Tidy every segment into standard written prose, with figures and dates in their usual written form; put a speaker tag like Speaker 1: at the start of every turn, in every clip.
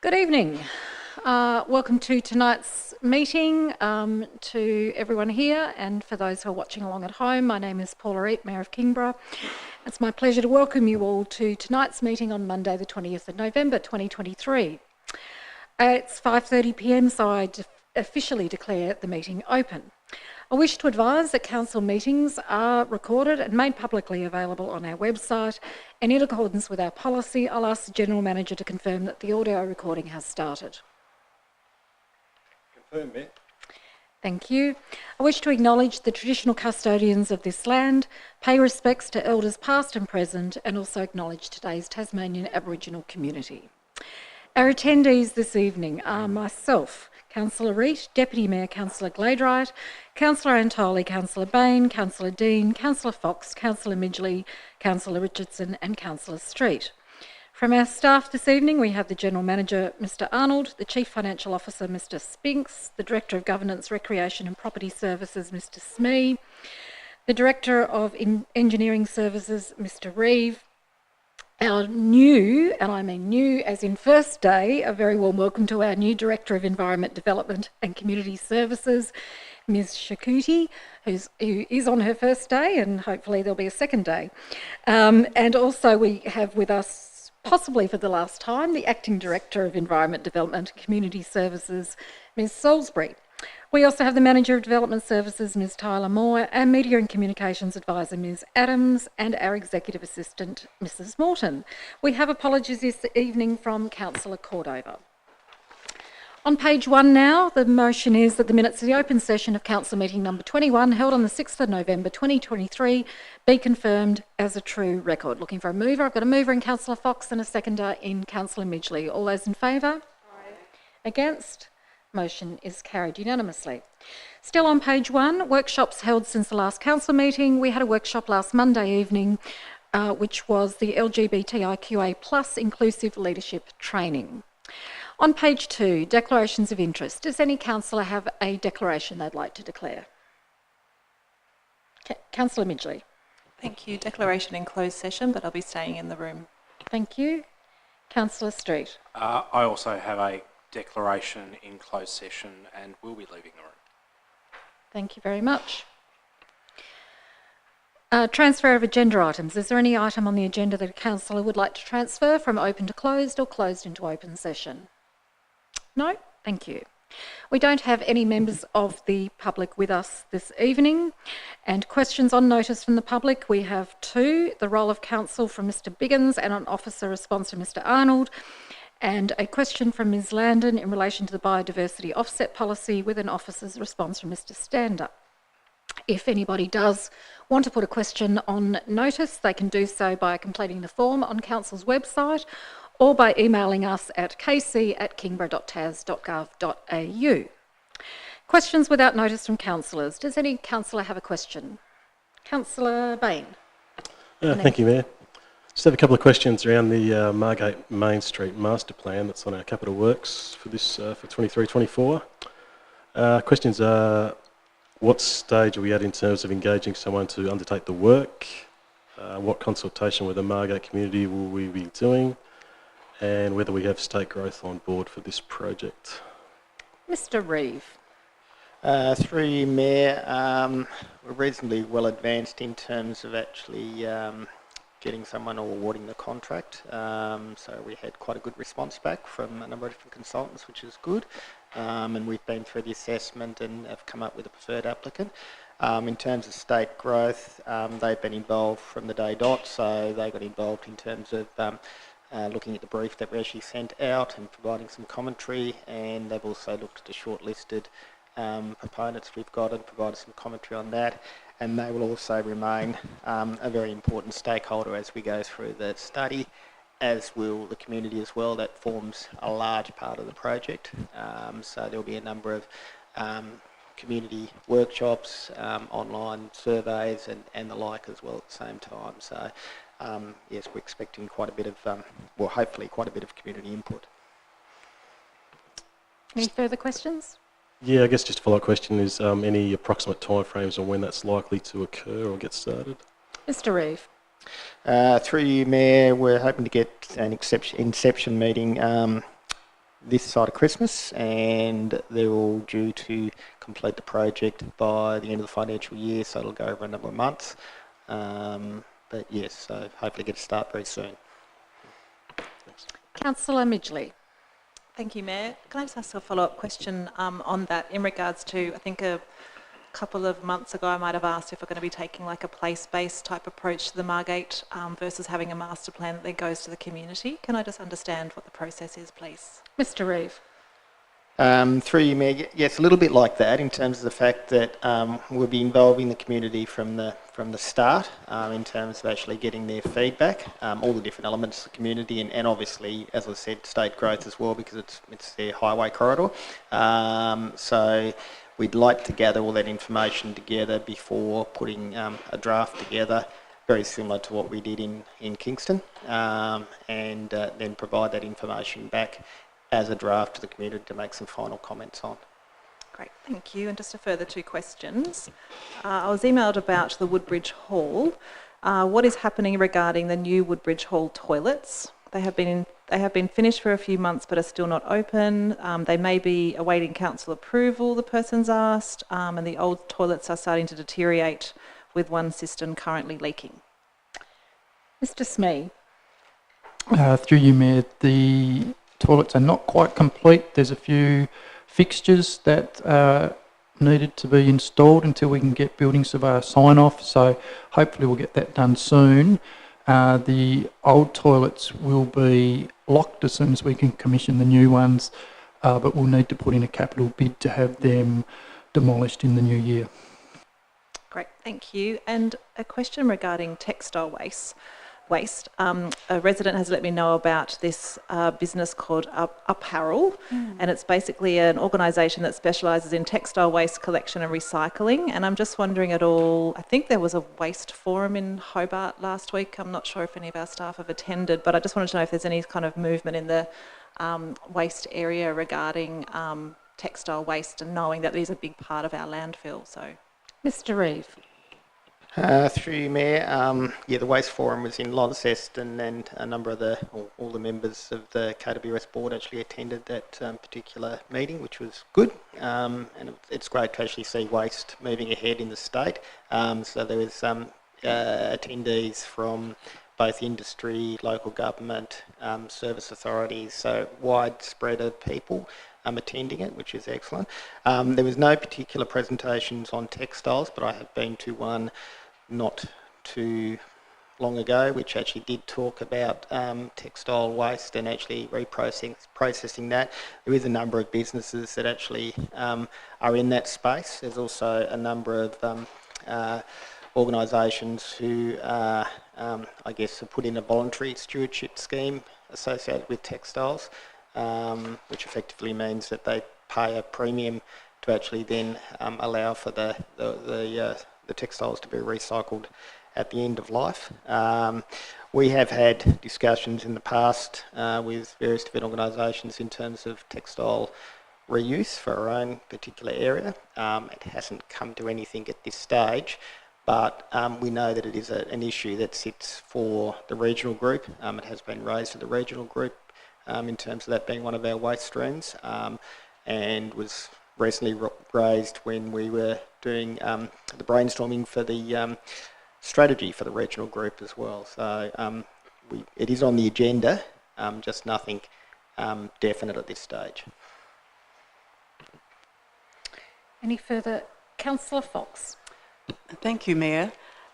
Speaker 1: Good evening. Welcome to tonight's meeting to everyone here and for those who are watching along at home. My name is Paula Eat, Mayor of Kingborough. It's my pleasure to welcome you all to tonight's meeting on Monday the 20th of November 2023. It's 5:30 p.m, so I officially declare the meeting open. I wish to advise that council meetings are recorded and made publicly available on our website, and in accordance with our policy, I'll ask the General Manager to confirm that the audio recording has started.
Speaker 2: Confirm, Mayor.
Speaker 1: Thank you. I wish to acknowledge the traditional custodians of this land, pay respects to elders past and present, and also acknowledge today's Tasmanian Aboriginal community. Our attendees this evening are myself, Councillor Reid, Deputy Mayor Councillor Gladright, Councillor Antoli, Councillor Bain, Councillor Dean, Councillor Fox, Councillor Midgley, Councillor Richardson and Councillor Street. From our staff this evening, we have the General Manager, Mr Arnold, the Chief Financial Officer, Mr Spinks, the Director of Governance, Recreation and Property Services, Mr Smee, the Director of Engineering Services, Mr Reeve, our new, and I mean new as in first day, a very warm welcome to our new Director of Environment Development and Community Services, Ms Shakuti, who is on her first day, and hopefully there'll be a second day. And also we have with us, possibly for the last time, the Acting Director of Environment Development and Community Services, Ms Salisbury. We also have the Manager of Development Services, Ms Tyler Moore, our Media and Communications Advisor, Ms Adams, and our Executive Assistant, Mrs Morton. We have apologies this evening from Councillor Cordova. On page 1 now, the motion is that the minutes of the open session of Council meeting number 21, held on the 6th of November 2023, be confirmed as a true record. Looking for a mover. I've got a mover in Councillor Fox and a seconder in Councillor Midgley. All those in favour? Aye. Against? Motion is carried unanimously. Still on page 1, workshops held since the last council meeting. We had a workshop last Monday evening, which was the LGBTIQA+ inclusive leadership training. On page 2, declarations of interest. Does any councillor have a declaration they'd like to declare? Councillor Midgley.
Speaker 3: Thank you. Declaration in closed session, but I'll be staying in the room.
Speaker 1: Thank you. Councillor Street.
Speaker 2: I also have a declaration in closed session and will be leaving the room.
Speaker 1: Thank you very much. Transfer of agenda items. Is there any item on the agenda that a councillor would like to transfer from open to closed or closed into open session? No? Thank you. We don't have any members of the public with us this evening. And questions on notice from the public, we have 2. The role of council from Mr Biggins and an officer response from Mr Arnold. And a question from Ms Landon in relation to the biodiversity offset policy with an officer's response from Mr Stander. If anybody does want to put a question on notice, they can do so by completing the form on Council's website or by emailing us at kc@kingborough.tas.gov.au. Questions without notice from councillors. Does any councillor have a question? Councillor Bain.
Speaker 4: Thank you, Mayor. Just have a couple of questions around the Margate Main Street master plan that's on our capital works for this for 23-24. Questions are, what stage are we at in terms of engaging someone to undertake the work? What consultation with the Margate community will we be doing? And whether we have state growth on board for this project.
Speaker 1: Mr Reeve.
Speaker 5: Through you, Mayor, we're reasonably well advanced in terms of actually getting someone or awarding the contract. So we had quite a good response back from a number of different consultants, which is good. And we've been through the assessment and have come up with a preferred applicant. In terms of state growth, they've been involved from the day dot, so they got involved in terms of looking at the brief that we actually sent out and providing some commentary, and they've also looked at the shortlisted proponents we've got and provided some commentary on that. And they will also remain a very important stakeholder as we go through the study, as will the community as well. That forms a large part of the project. So there'll be a number of community workshops, online surveys and the like as well at the same time. So yes, we're expecting quite a bit of, well, hopefully quite a bit of community input.
Speaker 1: Any further questions?
Speaker 4: Yeah, I guess just a follow-up question is any approximate timeframes on when that's likely to occur or get started?
Speaker 1: Mr Reeve.
Speaker 5: Through you, Mayor, we're hoping to get an inception meeting this side of Christmas, and they're all due to complete the project by the end of the financial year, so it'll go over a number of months. But yes, so hopefully get a start very soon.
Speaker 1: Councillor Midgley.
Speaker 3: Thank you, Mayor. Can I just ask a follow-up question on that in regards to, I think a couple of months ago I might have asked if we're going to be taking like a place-based type approach to the Margate versus having a master plan that then goes to the community. Can I just understand what the process is, please?
Speaker 1: Mr Reeve.
Speaker 5: Through you, Mayor, yes, a little bit like that in terms of the fact that we'll be involving the community from the start in terms of actually getting their feedback, all the different elements of the community, and obviously, as I said, state growth as well, because it's their highway corridor. So we'd like to gather all that information together before putting a draft together, very similar to what we did in Kingston, and then provide that information back as a draft to the community to make some final comments on.
Speaker 3: Great, thank you. And just a further 2 questions. I was emailed about the Woodbridge Hall. What is happening regarding the new Woodbridge Hall toilets? They have been finished for a few months but are still not open. They may be awaiting council approval, the person's asked, and the old toilets are starting to deteriorate with one cistern currently leaking.
Speaker 1: Mr Smee.
Speaker 6: Through you, Mayor, the toilets are not quite complete. There's a few fixtures that needed to be installed until we can get building surveyor sign off, so hopefully we'll get that done soon. The old toilets will be locked as soon as we can commission the new ones, but we'll need to put in a capital bid to have them demolished in the new year.
Speaker 3: Great, thank you. And a question regarding textile waste. A resident has let me know about this business called Apparel, and it's basically an organisation that specialises in textile waste collection and recycling. And I'm just wondering at all, I think there was a waste forum in Hobart last week. I'm not sure if any of our staff have attended, but I just wanted to know if there's any kind of movement in the waste area regarding textile waste, and knowing that it is a big part of our landfill. So,
Speaker 1: Mr Reeve.
Speaker 5: Through you, Mayor, the Waste Forum was in Launceston, and a number of all the members of the KWS board actually attended that particular meeting, which was good. And it's great to actually see waste moving ahead in the state. So there was attendees from both industry, local government, service authorities, so widespread of people attending it, which is excellent. There was no particular presentations on textiles, but I have been to one not too long ago, which actually did talk about textile waste and actually processing that. There is a number of businesses that actually are in that space. There's also a number of organisations who I guess have put in a voluntary stewardship scheme associated with textiles, which effectively means that they pay a premium to actually then allow for the textiles to be recycled at the end of life. We have had discussions in the past with various different organisations in terms of textile reuse for our own particular area. It hasn't come to anything at this stage, but we know that it is an issue that sits for the regional group. It has been raised to the regional group in terms of that being one of our waste streams, and was recently raised when we were doing the brainstorming for the strategy for the regional group as well. So it is on the agenda, just nothing definite at this stage.
Speaker 1: Any further? Councillor Fox.
Speaker 7: Thank you, Mayor.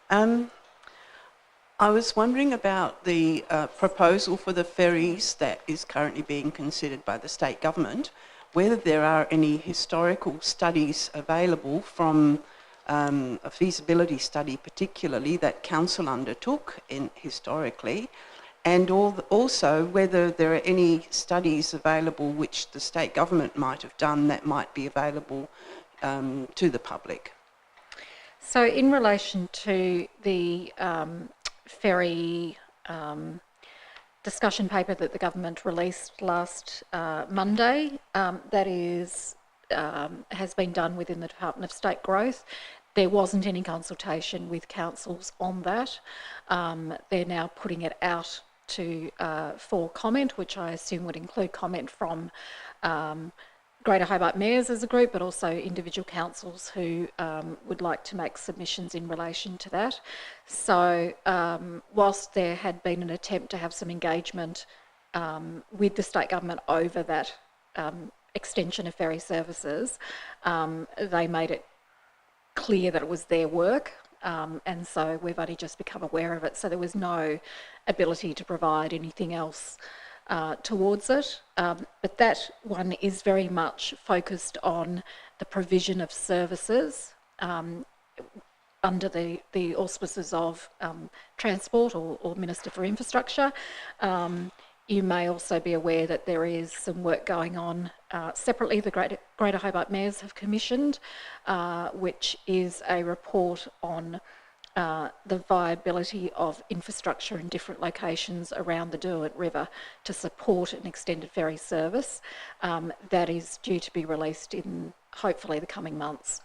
Speaker 7: I was wondering about the proposal for the ferries that is currently being considered by the state government, whether there are any historical studies available from a feasibility study particularly that council undertook historically, and also whether there are any studies available which the state government might have done that might be available to the public.
Speaker 1: So in relation to the ferry discussion paper that the government released last Monday, that has been done within the Department of State Growth. There wasn't any consultation with councils on that. They're now putting it out for comment, which I assume would include comment from Greater Hobart Mayors as a group, but also individual councils who would like to make submissions in relation to that. So whilst there had been an attempt to have some engagement with the state government over that extension of ferry services, they made it clear that it was their work, and so we've only just become aware of it. So there was no ability to provide anything else towards it. But that one is very much focused on the provision of services under the auspices of Transport or Minister for Infrastructure. You may also be aware that there is some work going on separately. The Greater Hobart Mayors have commissioned, which is a report on the viability of infrastructure in different locations around the Derwent River to support an extended ferry service. That is due to be released in hopefully the coming months.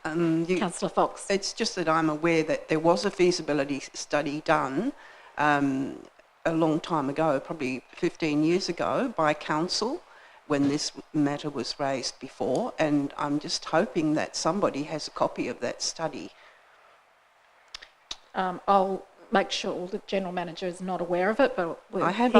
Speaker 1: Councillor Fox.
Speaker 7: It's just that I'm aware that there was a feasibility study done a long time ago, probably 15 years ago, by council when this matter was raised before, and I'm just hoping that somebody has a copy of that study.
Speaker 1: I'll make sure the General Manager is not aware of it, but
Speaker 7: I have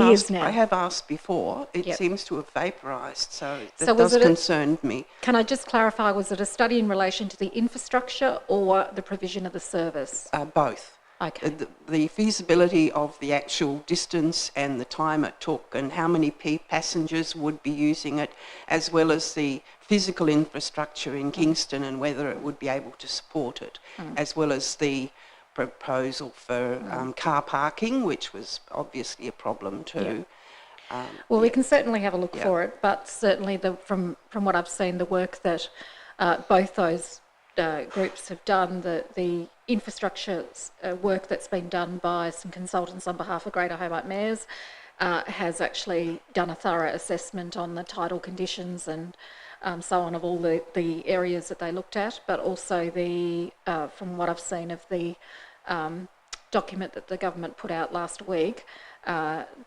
Speaker 7: asked before. It seems to have vaporised, so that does concern me.
Speaker 1: Can I just clarify, was it a study in relation to the infrastructure or the provision of the service?
Speaker 7: Both.
Speaker 1: Okay.
Speaker 7: The feasibility of the actual distance and the time it took and how many passengers would be using it, as well as the physical infrastructure in Kingston and whether it would be able to support it, as well as the proposal for car parking, which was obviously a problem too.
Speaker 1: Well, we can certainly have a look for it, but certainly from what I've seen, the work that both those groups have done, the infrastructure work that's been done by some consultants on behalf of Greater Hobart Mayors has actually done a thorough assessment on the tidal conditions and so on of all the areas that they looked at, but also from what I've seen of the document that the government put out last week,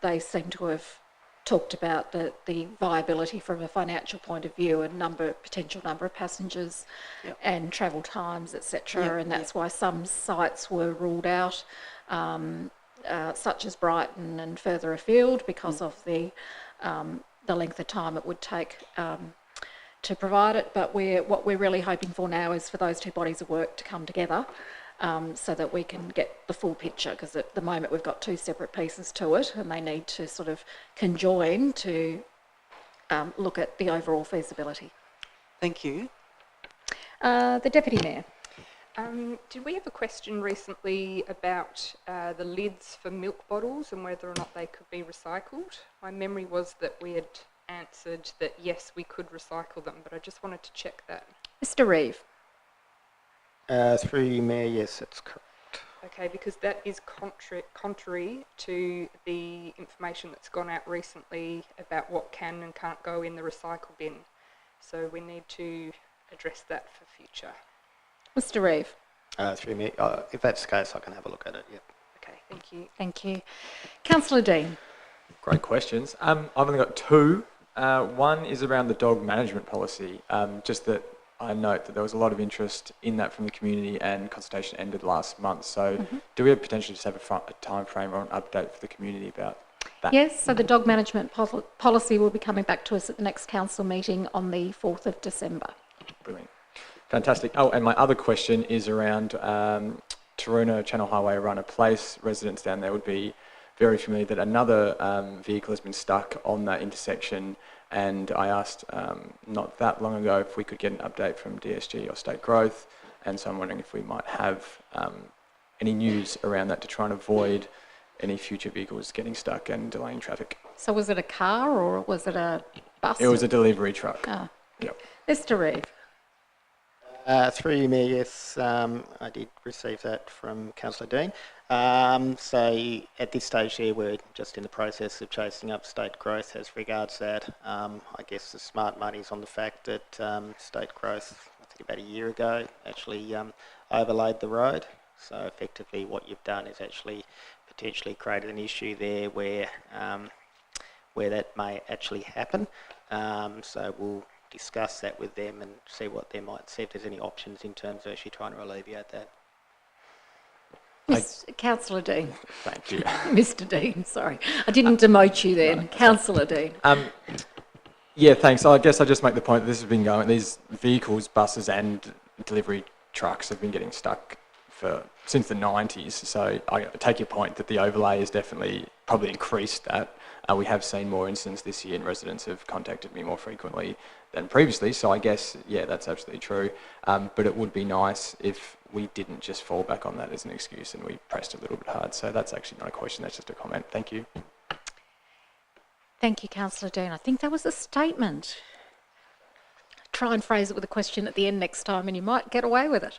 Speaker 1: they seem to have talked about the viability from a financial point of view and potential number of passengers and travel times, etc. And that's why some sites were ruled out, such as Brighton and further afield, because of the length of time it would take to provide it. But what we're really hoping for now is for those two bodies of work to come together so that we can get the full picture, because at the moment we've got two separate pieces to it and they need to sort of conjoin to look at the overall feasibility.
Speaker 7: Thank you.
Speaker 1: The Deputy Mayor.
Speaker 8: Did we have a question recently about the lids for milk bottles and whether or not they could be recycled? My memory was that we had answered that yes, we could recycle them, but I just wanted to check that.
Speaker 1: Mr. Reeve.
Speaker 5: Through you, Mayor, yes, that's correct.
Speaker 8: Okay, because that is contrary to the information that's gone out recently about what can and can't go in the recycle bin. So we need to address that for future. Mr.
Speaker 1: Reeve.
Speaker 5: Through me, if that's the case, I can have a look at it. Yep.
Speaker 8: Okay, thank you.
Speaker 1: Thank you. Councillor Dean.
Speaker 9: Great questions. I've only got two. One is around the dog management policy. Just that I note that there was a lot of interest in that from the community, and consultation ended last month. So do we potentially just have a time frame or an update for the community about that?
Speaker 1: Yes, so the dog management policy will be coming back to us at the next council meeting on the 4th of December.
Speaker 9: Brilliant. Fantastic. Oh, and my other question is around Taroona Channel Highway Runner Place. Residents down there would be very familiar that another vehicle has been stuck on that intersection, and I asked not that long ago if we could get an update from DSG or State Growth, and so I'm wondering if we might have any news around that to try and avoid any future vehicles getting stuck and delaying traffic.
Speaker 1: So was it a car or was it a bus?
Speaker 9: It was a delivery truck.
Speaker 1: Oh.
Speaker 9: Yep.
Speaker 1: Mr. Reeve.
Speaker 5: Through you, Mayor, yes, I did receive that from Councillor Dean. So at this stage here, we're just in the process of chasing up State Growth as regards that. I guess the smart money's on the fact that State Growth, I think about a year ago, actually overlaid the road. So effectively what you've done is actually potentially created an issue there where that may actually happen. So we'll discuss that with them and see what they might see if there's any options in terms of actually trying to alleviate that.
Speaker 1: Councillor Dean.
Speaker 9: Thank you.
Speaker 1: Mr. Dean, sorry. I didn't demote you then. Councillor Dean.
Speaker 9: Yeah, thanks. I guess I just make the point that this has been going, these vehicles, buses and delivery trucks have been getting stuck since the 90s. So I take your point that the overlay has definitely probably increased that. We have seen more incidents this year and residents have contacted me more frequently than previously. So I guess, yeah, that's absolutely true. But it would be nice if we didn't just fall back on that as an excuse and we pressed a little bit hard. So that's actually not a question, that's just a comment. Thank you.
Speaker 1: Thank you, Councillor Dean. I think that was a statement. Try and phrase it with a question at the end next time and you might get away with it.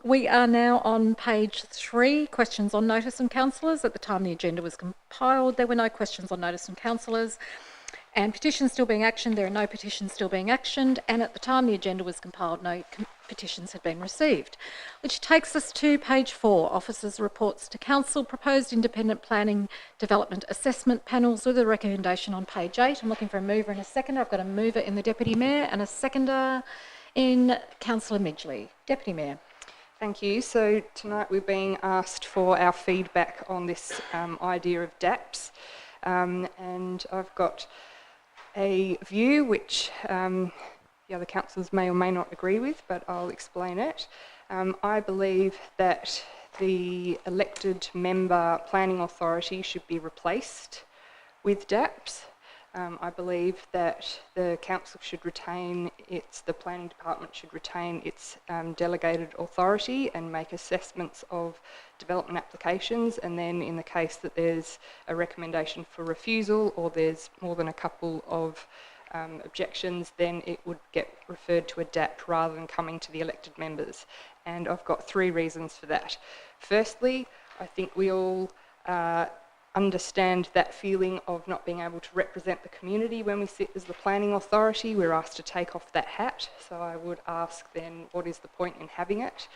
Speaker 1: We are now on page 3, questions on notice and councillors. At the time the agenda was compiled, there were no questions on notice and councillors. And petitions still being actioned, there are no petitions still being actioned. And at the time the agenda was compiled, no petitions had been received. Which takes us to page 4, Officers' Reports to Council, Proposed Independent Planning Development Assessment Panels with a recommendation on page 8. I'm looking for a mover and a seconder. I've got a mover in the Deputy Mayor and a seconder in Councillor Midgley. Deputy Mayor.
Speaker 8: Thank you. So tonight we're being asked for our feedback on this idea of DAPs. And I've got a view which the other councillors may or may not agree with, but I'll explain it. I believe that the elected member planning authority should be replaced with DAPs. I believe that the council should retain the planning department should retain its delegated authority and make assessments of development applications, and then in the case that there's a recommendation for refusal or there's more than a couple of objections, then it would get referred to a DAP rather than coming to the elected members. And I've got 3 reasons for that. Firstly, I think we all understand that feeling of not being able to represent the community when we sit as the planning authority. We're asked to take off that hat, so I would ask then, what is the point in having it?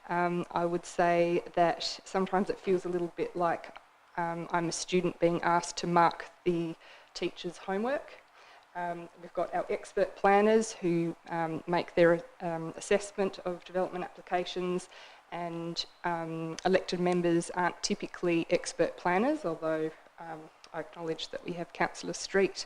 Speaker 8: I would say that sometimes it feels a little bit like I'm a student being asked to mark the teacher's homework. We've got our expert planners who make their assessment of development applications, and elected members aren't typically expert planners, although I acknowledge that we have Councillor Street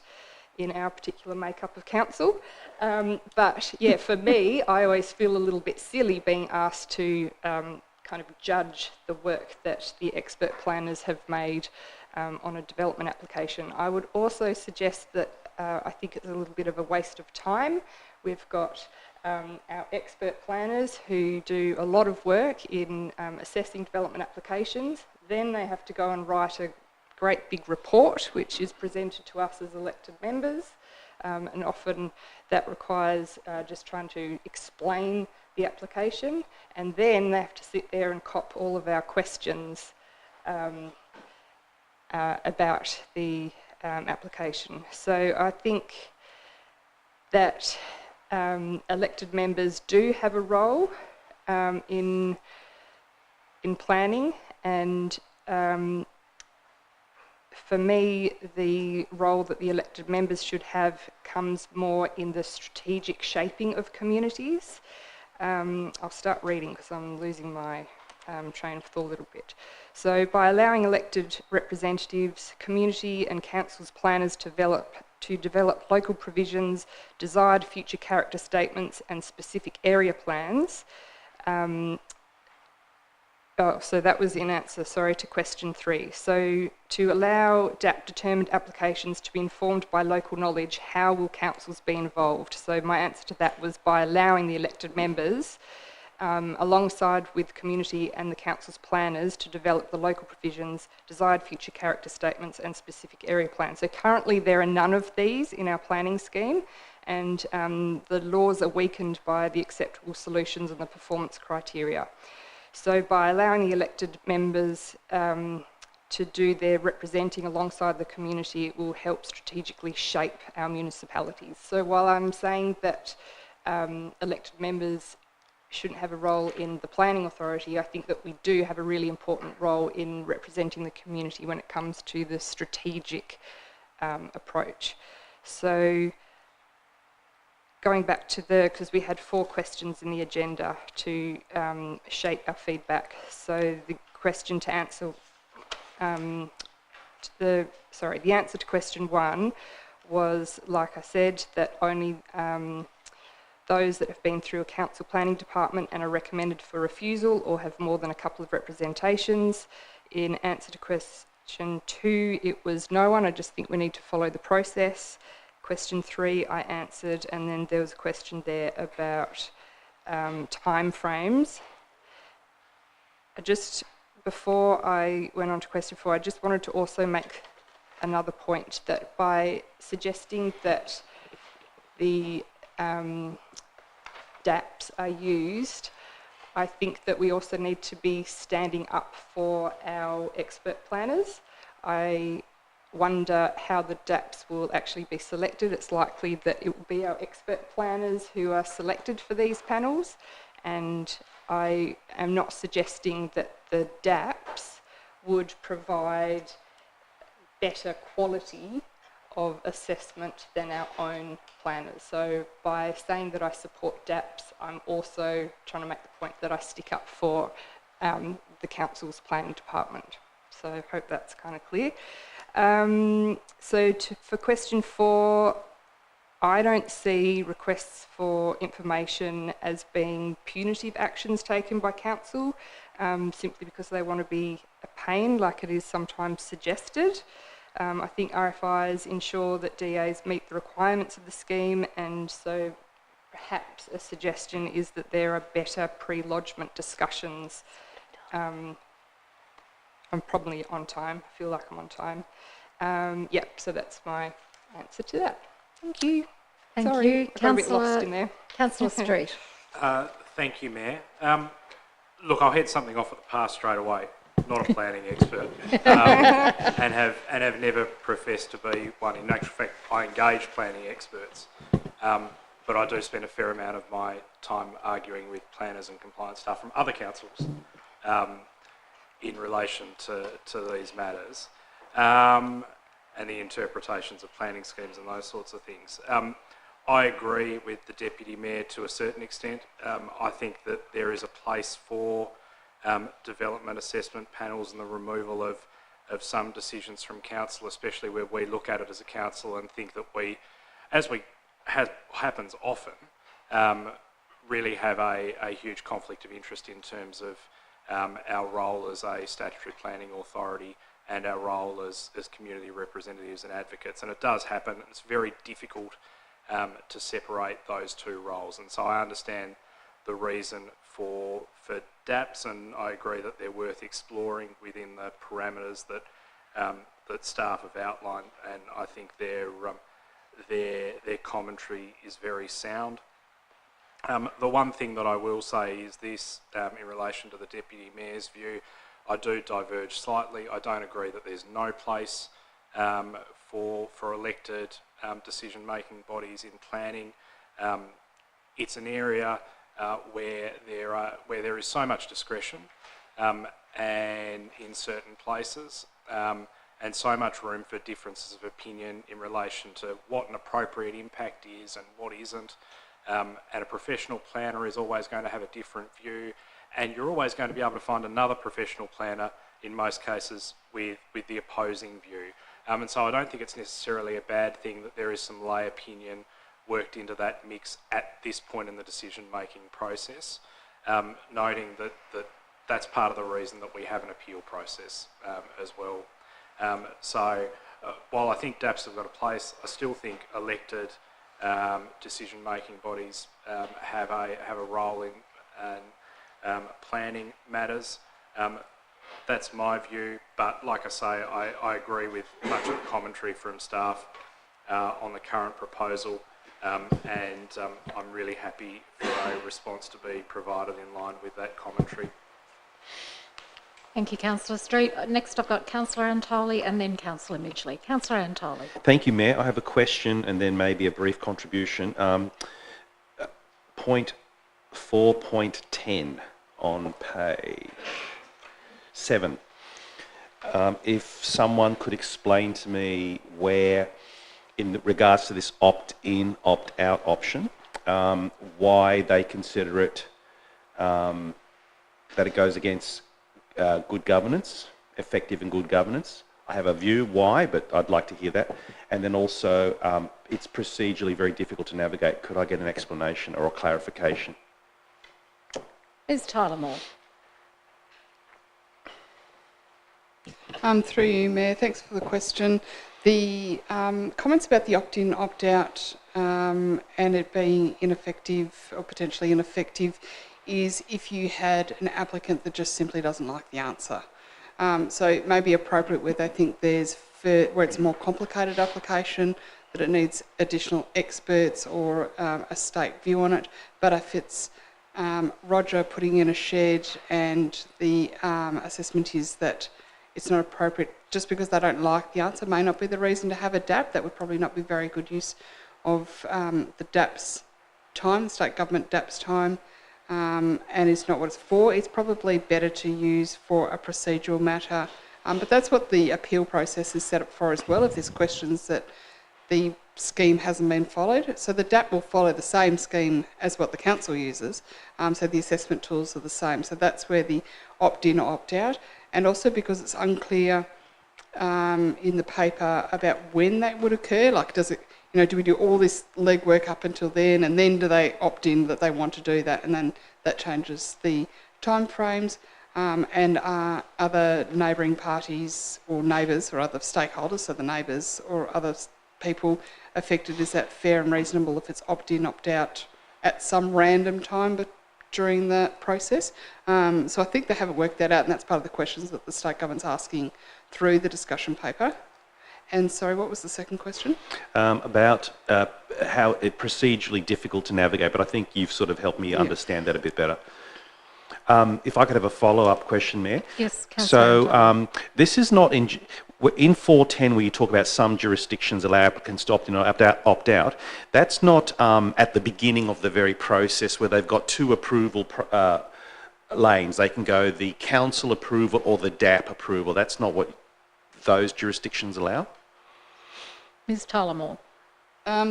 Speaker 8: in our particular makeup of council. But yeah, for me, I always feel a little bit silly being asked to kind of judge the work that the expert planners have made on a development application. I would also suggest that I think it's a little bit of a waste of time. We've got our expert planners who do a lot of work in assessing development applications. Then they have to go and write a great big report which is presented to us as elected members, and often that requires just trying to explain the application, and then they have to sit there and cop all of our questions about the application. So I think that elected members do have a role in planning, and for me, the role that the elected members should have comes more in the strategic shaping of communities. I'll start reading because I'm losing my train of thought a little bit. So by allowing elected representatives, community and councils planners to develop local provisions, desired future character statements and specific area plans. So that was in answer, to question 3. So to allow DAP-determined applications to be informed by local knowledge, how will councils be involved? So my answer to that was by allowing the elected members, alongside with community and the council's planners, to develop the local provisions, desired future character statements and specific area plans. So currently there are none of these in our planning scheme, and the laws are weakened by the acceptable solutions and the performance criteria. So by allowing the elected members to do their representing alongside the community, it will help strategically shape our municipalities. So while I'm saying that elected members shouldn't have a role in the planning authority. I think that we do have a really important role in representing the community when it comes to the strategic approach. So going back to because we had 4 questions in the agenda to shape our feedback. So the question to answer, the answer to question 1 was, like I said, that only those that have been through a council planning department and are recommended for refusal or have more than a couple of representations. In answer to question 2, it was no one. I just think we need to follow the process. Question 3 I answered, and then there was a question there about time frames. Before I went on to question 4, I just wanted to also make another point, that by suggesting that the DAPs are used, I think that we also need to be standing up for our expert planners. I wonder how the DAPs will actually be selected. It's likely that it will be our expert planners who are selected for these panels, and I am not suggesting that the DAPs would provide better quality of assessment than our own planners. So by saying that I support DAPs, I'm also trying to make the point that I stick up for the council's planning department. So I hope that's kind of clear. For question 4, I don't see requests for information as being punitive actions taken by council, simply because they want to be a pain, like it is sometimes suggested. I think RFIs ensure that DAs meet the requirements of the scheme, and so perhaps a suggestion is that there are better pre-lodgement discussions. I'm probably on time. I feel like I'm on time. So that's my answer to that. Thank you.
Speaker 1: Thank you.
Speaker 8: I got a bit lost in there.
Speaker 1: Councillor Street.
Speaker 2: Thank you, Mayor. Look, I'll head something off at the pass straight away. Not a planning expert, and have never professed to be one. In actual fact, I engage planning experts, but I do spend a fair amount of my time arguing with planners and compliance staff from other councils in relation to these matters and the interpretations of planning schemes and those sorts of things. I agree with the Deputy Mayor to a certain extent. I think that there is a place for development assessment panels and the removal of some decisions from council, especially where we look at it as a council and think that we, happens often, really have a huge conflict of interest in terms of our role as a statutory planning authority and our role as community representatives and advocates. And it does happen. It's very difficult to separate those two roles. And so I understand the reason for DAPs, and I agree that they're worth exploring within the parameters that that staff have outlined, and I think their commentary is very sound. The one thing that I will say is this, in relation to the Deputy Mayor's view, I do diverge slightly. I don't agree that there's no place for elected decision-making bodies in planning. It's an area where there is so much discretion and in certain places and so much room for differences of opinion in relation to what an appropriate impact is and what isn't. And a professional planner is always going to have a different view, and you're always going to be able to find another professional planner in most cases with the opposing view. And so I don't think it's necessarily a bad thing that there is some lay opinion worked into that mix at this point in the decision-making process, noting that that's part of the reason that we have an appeal process as well. While I think DAPs have got a place, I still think elected decision-making bodies have a role in planning matters. That's my view, but like I say, I agree with much of the commentary from staff on the current proposal, and I'm really happy for a response to be provided in line with that commentary.
Speaker 1: Thank you, Councillor Street. Next I've got Councillor Antoli and then Councillor Midgley. Councillor Antoli.
Speaker 10: Thank you, Mayor. I have a question and then maybe a brief contribution. Point 4.10 on page 7. If someone could explain to me where, in regards to this opt-in, opt-out option, why they consider it that it goes against good governance, effective and good governance. I have a view why, but I'd like to hear that. And then also, it's procedurally very difficult to navigate. Could I get an explanation or a clarification?
Speaker 1: Ms. Tyler Moore.
Speaker 11: Through you, Mayor, thanks for the question. The comments about the opt-in, opt-out and it being ineffective or potentially ineffective is if you had an applicant that just simply doesn't like the answer. So it may be appropriate where they think where it's a more complicated application, that it needs additional experts or a state view on it. But if it's Roger putting in a shed and the assessment is that it's not appropriate, just because they don't like the answer may not be the reason to have a DAP. That would probably not be very good use of the DAP's time, the state government DAP's time, and it's not what it's for. It's probably better to use for a procedural matter. But that's what the appeal process is set up for as well, if there's questions that the scheme hasn't been followed. So the DAP will follow the same scheme as what the council uses, so the assessment tools are the same. So that's where the opt-in or opt-out, and also because it's unclear in the paper about when that would occur, like does it, do we do all this legwork up until then and then do they opt in that they want to do that, and then that changes the timeframes, and other neighbouring parties or neighbours or other stakeholders, so the neighbours or other people affected, is that fair and reasonable if it's opt-in, opt-out at some random time but during the process? So I think they haven't worked that out, and that's part of the questions that the state government's asking through the discussion paper. And sorry, what was the second question?
Speaker 10: About how it's procedurally difficult to navigate, but I think you've sort of helped me understand that a bit better. If I could have a follow-up question, Mayor.
Speaker 1: Yes, Councillor.
Speaker 10: So this is not in 410 where you talk about some jurisdictions allow applicants to opt in or opt out. That's not at the beginning of the very process where they've got two approval lanes. They can go the council approval or the DAP approval. That's not what those jurisdictions allow.
Speaker 1: Ms. Tyler Moore.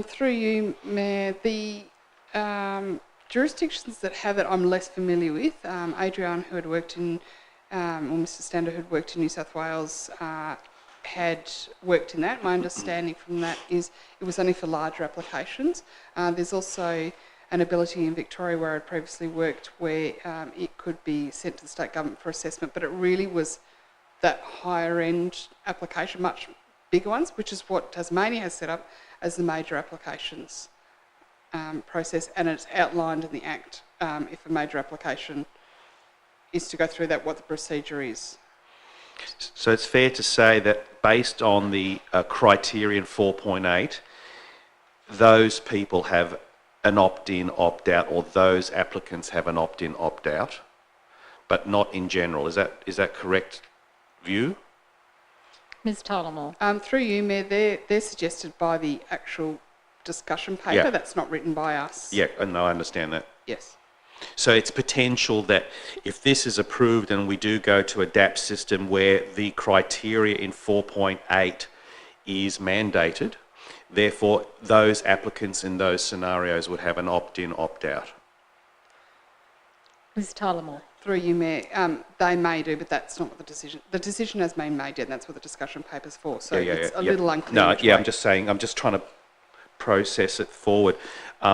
Speaker 11: Through you, Mayor, the jurisdictions that have it I'm less familiar with. Adrian, who had worked in, or Mr Stander, who had worked in New South Wales, had worked in that. My understanding from that is it was only for larger applications. There's also an ability in Victoria where I'd previously worked where it could be sent to the state government for assessment, but it really was that higher end application, much bigger ones, which is what Tasmania has set up as the major applications process, and it's outlined in the Act if a major application is to go through that, what the procedure is.
Speaker 10: So it's fair to say that based on the criterion 4.8, those people have an opt-in, opt-out, or those applicants have an opt-in, opt-out, but not in general. Is that correct view?
Speaker 1: Ms. Tyler Moore.
Speaker 11: Through you, Mayor, they're suggested by the actual discussion paper.
Speaker 10: Yeah.
Speaker 11: That's not written by us.
Speaker 10: Yeah, no, I understand that.
Speaker 11: Yes.
Speaker 10: So it's potential that if this is approved and we do go to a DAP system where the criteria in 4.8 is mandated, therefore those applicants in those scenarios would have an opt-in, opt-out.
Speaker 1: Ms. Tyler Moore.
Speaker 11: Through you, Mayor, they may do, but that's not what the decision has been made yet, and that's what the discussion paper's for. So it's a little unclear.
Speaker 10: No, yeah, I'm just saying, I'm just trying to process it forward.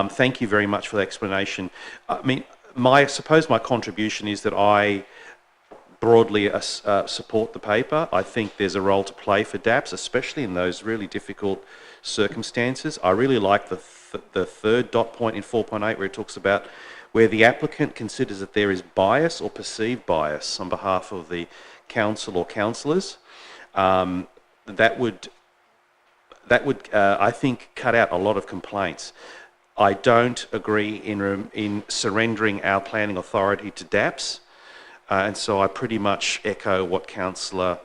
Speaker 10: Thank you very much for the explanation. I mean, I suppose my contribution is that I broadly support the paper. I think there's a role to play for DAPs, especially in those really difficult circumstances. I really like the third dot point in 4.8 where it talks about where the applicant considers that there is bias or perceived bias on behalf of the council or councillors. That would I think cut out a lot of complaints. I don't agree in surrendering our planning authority to DAPs, and so I pretty much echo what Councillor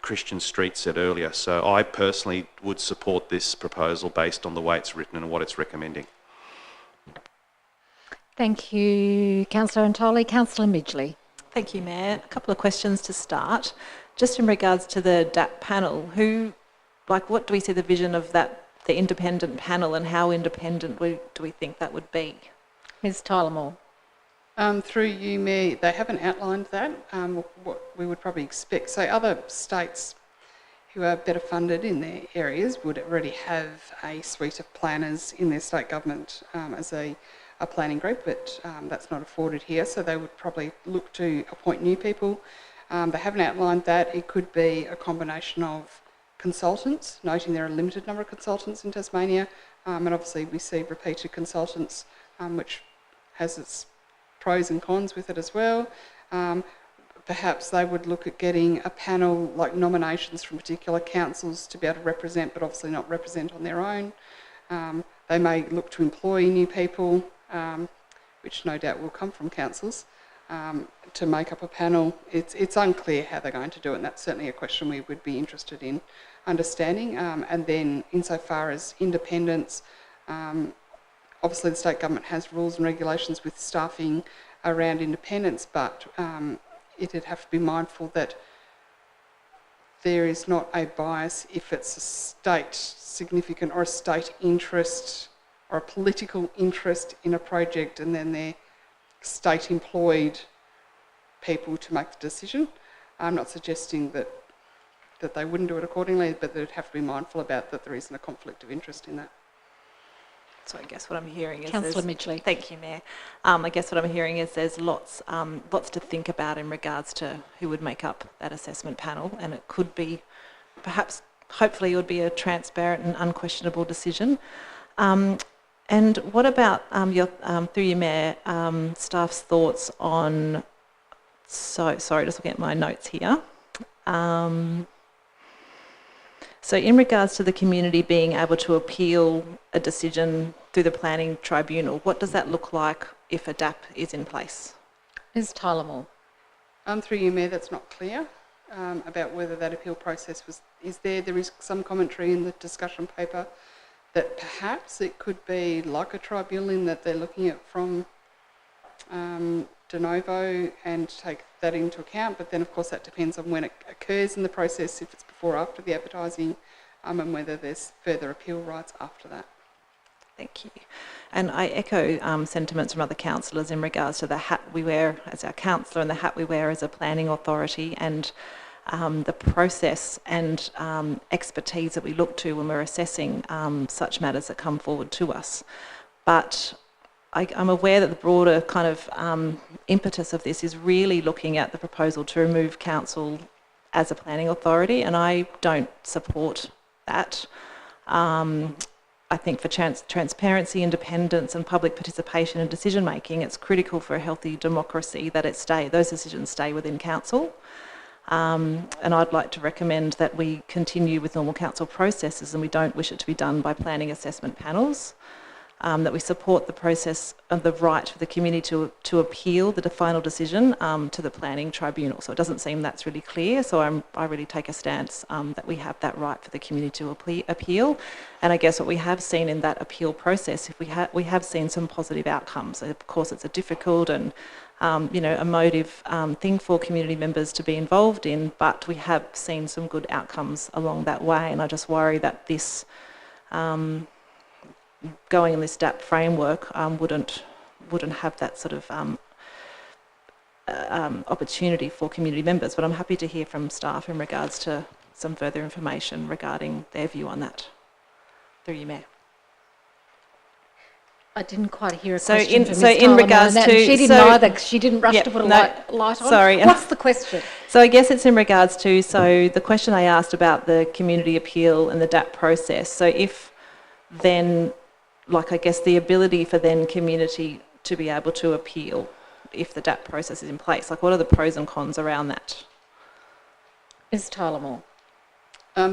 Speaker 10: Christian Street said earlier. So I personally would support this proposal based on the way it's written and what it's recommending.
Speaker 1: Thank you, Councillor Antoli. Councillor Midgley.
Speaker 3: Thank you, Mayor. A couple of questions to start. Just in regards to the DAP panel, what do we see the vision of that, the independent panel, and how independent do we think that would be?
Speaker 1: Ms Tyler Moore.
Speaker 11: Through you, Mayor, they haven't outlined that, what we would probably expect. So other states who are better funded in their areas would already have a suite of planners in their state government as a planning group, but that's not afforded here, so they would probably look to appoint new people. They haven't outlined that. It could be a combination of consultants, noting there are a limited number of consultants in Tasmania, and obviously we see repeated consultants, which has its pros and cons with it as well. Perhaps they would look at getting a panel, like nominations from particular councils to be able to represent, but obviously not represent on their own. They may look to employ new people, which no doubt will come from councils, to make up a panel. It's unclear how they're going to do it, and that's certainly a question we would be interested in understanding. And then insofar as independence, obviously the state government has rules and regulations with staffing around independence, but it'd have to be mindful that there is not a bias if it's a state significant or a state interest or a political interest in a project, and then they're state employed people to make the decision. I'm not suggesting that they wouldn't do it accordingly, but they'd have to be mindful about that there isn't a conflict of interest in that.
Speaker 3: So I guess what I'm hearing is...
Speaker 1: Councillor Midgley.
Speaker 3: Thank you, Mayor. I guess what I'm hearing is there's lots to think about in regards to who would make up that assessment panel, and it could be, perhaps, hopefully it would be a transparent and unquestionable decision. And what about, through you, Mayor, staff's thoughts on... sorry, just looking at my notes here. So in regards to the community being able to appeal a decision through the planning tribunal, what does that look like if a DAP is in place?
Speaker 1: Ms Tyler Moore.
Speaker 11: Through you, Mayor, that's not clear about whether that appeal process is there. There is some commentary in the discussion paper that perhaps it could be like a tribunal in that they're looking at from de novo and take that into account, but then of course that depends on when it occurs in the process, if it's before or after the advertising, and whether there's further appeal rights after that.
Speaker 3: Thank you. And I echo sentiments from other councillors in regards to the hat we wear as our councillor and the hat we wear as a planning authority, and the process and expertise that we look to when we're assessing such matters that come forward to us. But I'm aware that the broader kind of impetus of this is really looking at the proposal to remove council as a planning authority, and I don't support that. I think for transparency, independence and public participation in decision making, it's critical for a healthy democracy that those decisions stay within council. And I'd like to recommend that we continue with normal council processes, and we don't wish it to be done by planning assessment panels. That we support the process of the right for the community to appeal the final decision to the planning tribunal. So it doesn't seem that's really clear, so I really take a stance that we have that right for the community to appeal. And I guess what we have seen in that appeal process, we have seen some positive outcomes. Of course, it's a difficult and emotive thing for community members to be involved in, but we have seen some good outcomes along that way, and I just worry that this going in this DAP framework wouldn't have that sort of opportunity for community members. But I'm happy to hear from staff in regards to some further information regarding their view on that. Through you, Mayor.
Speaker 1: I didn't quite hear a question from Ms.
Speaker 3: in
Speaker 1: Tyler
Speaker 3: regards
Speaker 1: Moore,
Speaker 3: to...
Speaker 1: she didn't either, 'cause she didn't rush to put a light on.
Speaker 3: Sorry.
Speaker 1: What's the question?
Speaker 3: So I guess it's in regards to, so the question I asked about the community appeal and the DAP process. So if then, I guess the ability for then community to be able to appeal if the DAP process is in place, what are the pros and cons around that?
Speaker 1: Ms. Tyler Moore.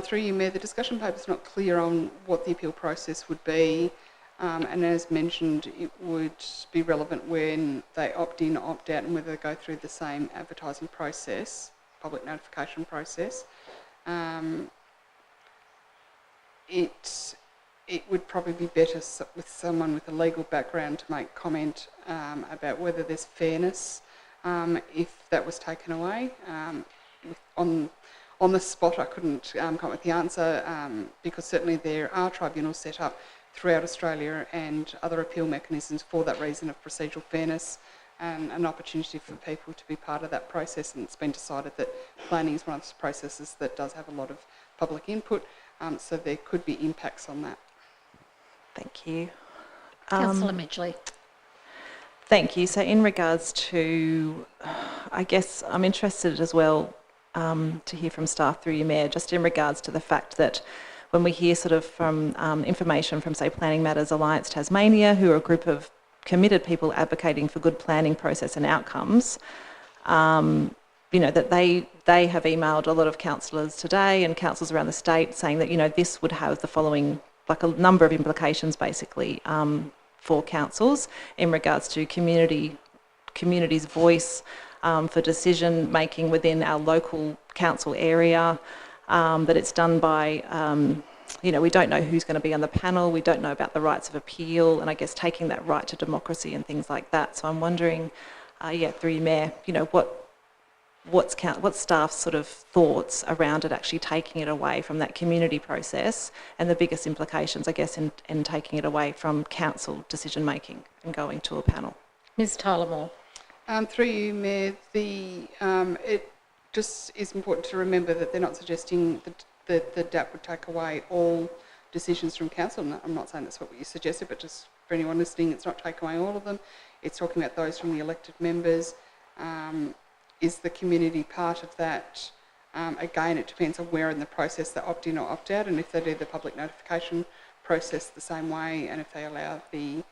Speaker 11: Through you, Mayor, the discussion paper is not clear on what the appeal process would be, and as mentioned, it would be relevant when they opt in, opt out, and whether they go through the same advertising process, public notification process. it would probably be better with someone with a legal background to make comment about whether there's fairness if that was taken away. On the spot, I couldn't come up with the answer because certainly there are tribunals set up throughout Australia and other appeal mechanisms for that reason of procedural fairness and an opportunity for people to be part of that process. And it's been decided that planning is one of those processes that does have a lot of public input, so there could be impacts on that.
Speaker 3: Thank you.
Speaker 1: Councillor Midgley.
Speaker 3: Thank you. So in regards to, I guess I'm interested as well to hear from staff through you, Mayor, just in regards to the fact that when we hear sort of from information from, say, Planning Matters Alliance Tasmania, who are a group of committed people advocating for good planning process and outcomes, you know, that they have emailed a lot of councillors today and councils around the state saying that, you know, this would have the following, like a number of implications basically for councils in regards to community's voice for decision making within our local council area, that it's done by, you know, we don't know who's going to be on the panel, we don't know about the rights of appeal, and I guess taking that right to democracy and things like that. So I'm wondering, yeah, through you, Mayor, you know, what's staff's sort of thoughts around it actually taking it away from that community process and the biggest implications, I guess, in taking it away from council decision making and going to a panel.
Speaker 1: Ms Tyler Moore.
Speaker 11: Through you, Mayor, it just is important to remember that they're not suggesting that the DAP would take away all decisions from council. I'm not saying that's what you suggested, but just for anyone listening, it's not taking away all of them. It's talking about those from the elected members. Is the community part of that? Again, it depends on where in the process they opt in or opt out, and if they do the public notification process the same way, and if they allow the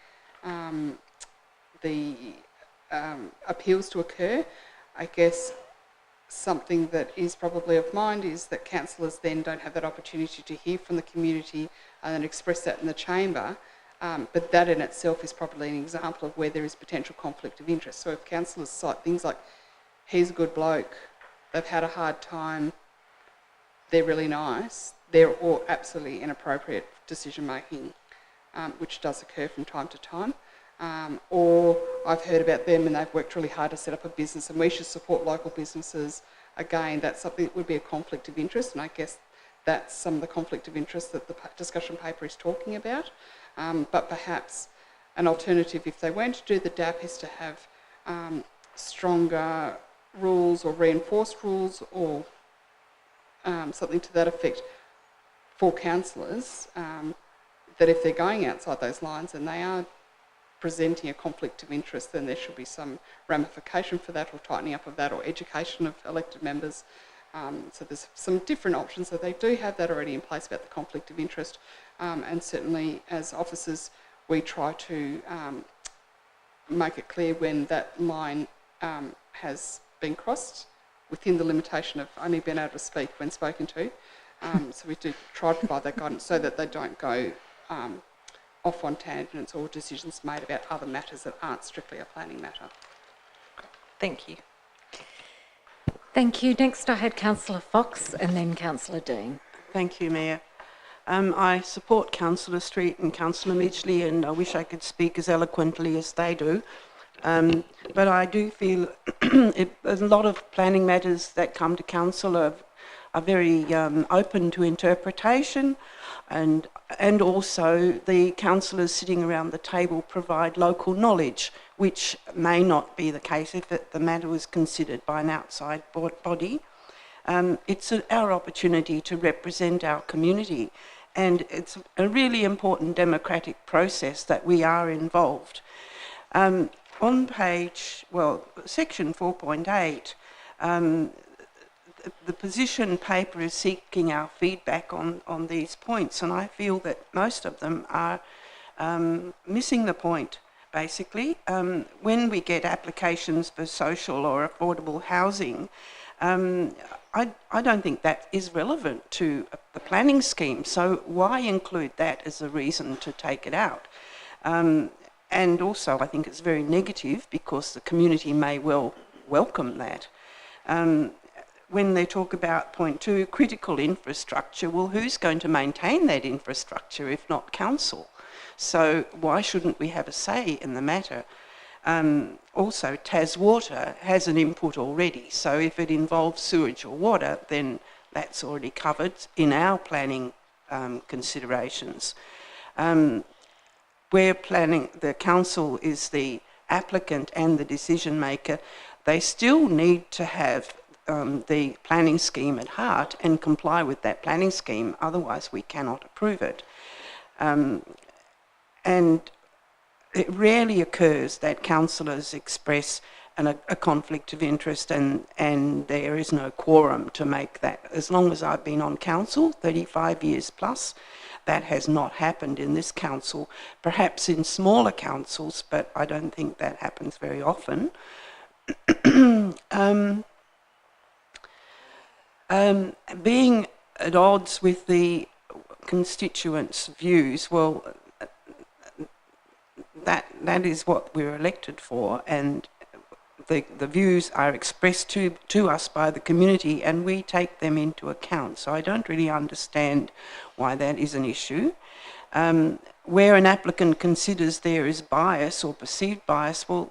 Speaker 11: appeals to occur. I guess something that is probably of mind is that councillors then don't have that opportunity to hear from the community and express that in the chamber. But that in itself is probably an example of where there is potential conflict of interest. So if councillors cite things like, he's a good bloke, they've had a hard time, they're really nice, they're all absolutely inappropriate decision making, which does occur from time to time. Or I've heard about them and they've worked really hard to set up a business and we should support local businesses. Again, that's something that would be a conflict of interest, and I guess that's some of the conflict of interest that the discussion paper is talking about. But perhaps an alternative, if they weren't to do the DAP, is to have stronger rules or reinforced rules or something to that effect for councillors, that if they're going outside those lines and they are presenting a conflict of interest, then there should be some ramification for that, or tightening up of that, or education of elected members. So there's some different options, so they do have that already in place about the conflict of interest, and certainly as officers we try to make it clear when that line has been crossed within the limitation of only being able to speak when spoken to. So we do try to provide that guidance so that they don't go off on tangents or decisions made about other matters that aren't strictly a planning matter.
Speaker 3: Thank you.
Speaker 1: Thank you. Next I had Councillor Fox and then Councillor Dean.
Speaker 7: Thank you, Mayor. I support Councillor Street and Councillor Midgley, and I wish I could speak as eloquently as they do. But I do feel a lot of planning matters that come to council are very open to interpretation, and also the councillors sitting around the table provide local knowledge, which may not be the case if the matter was considered by an outside body. It's our opportunity to represent our community, and it's a really important democratic process that we are involved. On section 4.8, the position paper is seeking our feedback on these points, and I feel that most of them are missing the point, basically. When we get applications for social or affordable housing, I don't think that is relevant to the planning scheme, so why include that as a reason to take it out? And also I think it's very negative because the community may well welcome that. when they talk about point 2, critical infrastructure, well, who's going to maintain that infrastructure if not council? So why shouldn't we have a say in the matter? Also, TasWater has an input already, so if it involves sewage or water, then that's already covered in our planning considerations. Where planning, the council is the applicant and the decision maker, they still need to have the planning scheme at heart and comply with that planning scheme, otherwise we cannot approve it. And it rarely occurs that councillors express a conflict of interest and there is no quorum to make that. As long as I've been on council, 35 years plus, that has not happened in this council. Perhaps in smaller councils, but I don't think that happens very often. Being at odds with the constituents' views, well, that is what we're elected for, and the views are expressed to us by the community and we take them into account. So I don't really understand why that is an issue. Where an applicant considers there is bias or perceived bias, well,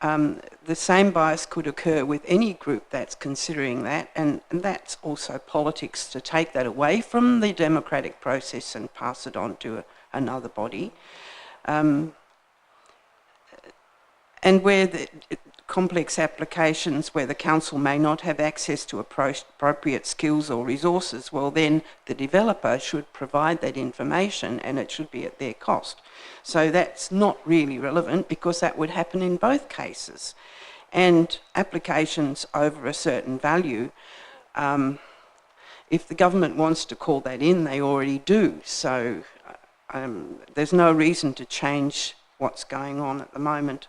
Speaker 7: the same bias could occur with any group that's considering that, and that's also politics, to take that away from the democratic process and pass it on to another body. And where the complex applications where the council may not have access to appropriate skills or resources, well then the developer should provide that information and it should be at their cost. So that's not really relevant because that would happen in both cases. And applications over a certain value, if the government wants to call that in, they already do. So there's no reason to change what's going on at the moment.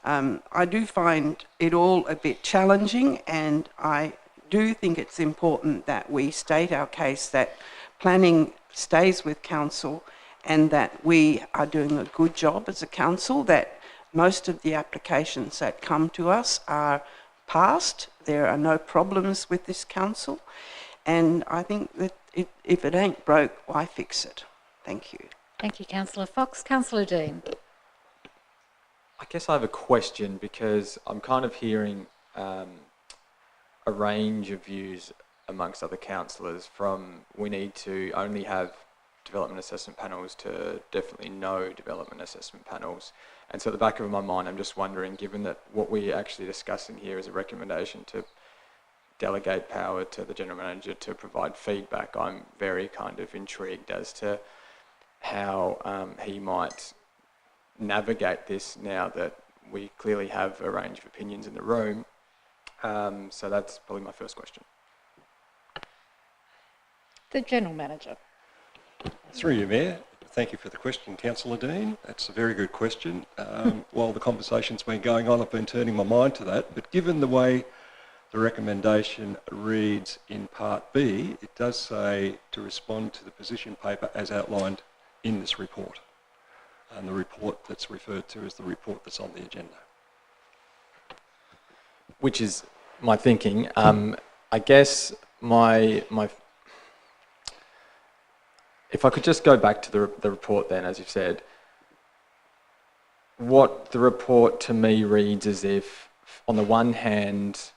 Speaker 7: I do find it all a bit challenging, and I do think it's important that we state our case that planning stays with council and that we are doing a good job as a council, that most of the applications that come to us are passed. There are no problems with this council, and I think that if it ain't broke, why fix it? Thank you.
Speaker 1: Thank you, Councillor Fox. Councillor Dean.
Speaker 9: I guess I have a question because I'm kind of hearing a range of views amongst other councillors, from we need to only have development assessment panels to definitely no development assessment panels. And so at the back of my mind, I'm just wondering, given that what we're actually discussing here is a recommendation to delegate power to the General Manager to provide feedback, I'm very kind of intrigued as to how he might navigate this now that we clearly have a range of opinions in the room. So that's probably my first question.
Speaker 1: The General Manager.
Speaker 12: Through you, Mayor. Thank you for the question, Councillor Dean. That's a very good question. While the conversation's been going on, I've been turning my mind to that, but given the way the recommendation reads in Part B, it does say to respond to the position paper as outlined in this report. And the report that's referred to is the report that's on the agenda.
Speaker 9: Which is my thinking. I guess if I could just go back to the report then, as you've said, what the report to me reads as if, on the one hand,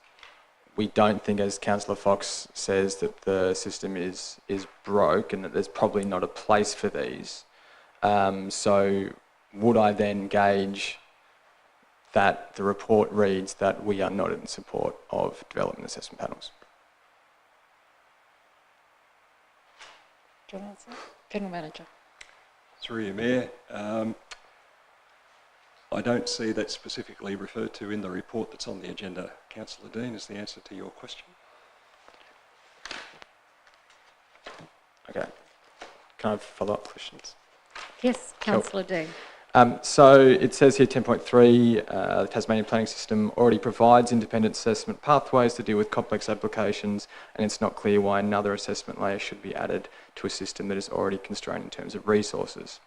Speaker 9: we don't think, as Councillor Fox says, that the system is broke and that there's probably not a place for these. So would I then gauge that the report reads that we are not in support of development assessment panels?
Speaker 1: Do you want to answer? General Manager.
Speaker 12: Through you, Mayor. I don't see that specifically referred to in the report that's on the agenda. Councillor Dean is the answer to your question.
Speaker 9: Okay. Can I have follow-up questions?
Speaker 1: Yes, Councillor Dean.
Speaker 9: So it says here 10.3, the Tasmanian planning system already provides independent assessment pathways to deal with complex applications, and it's not clear why another assessment layer should be added to a system that is already constrained in terms of resources.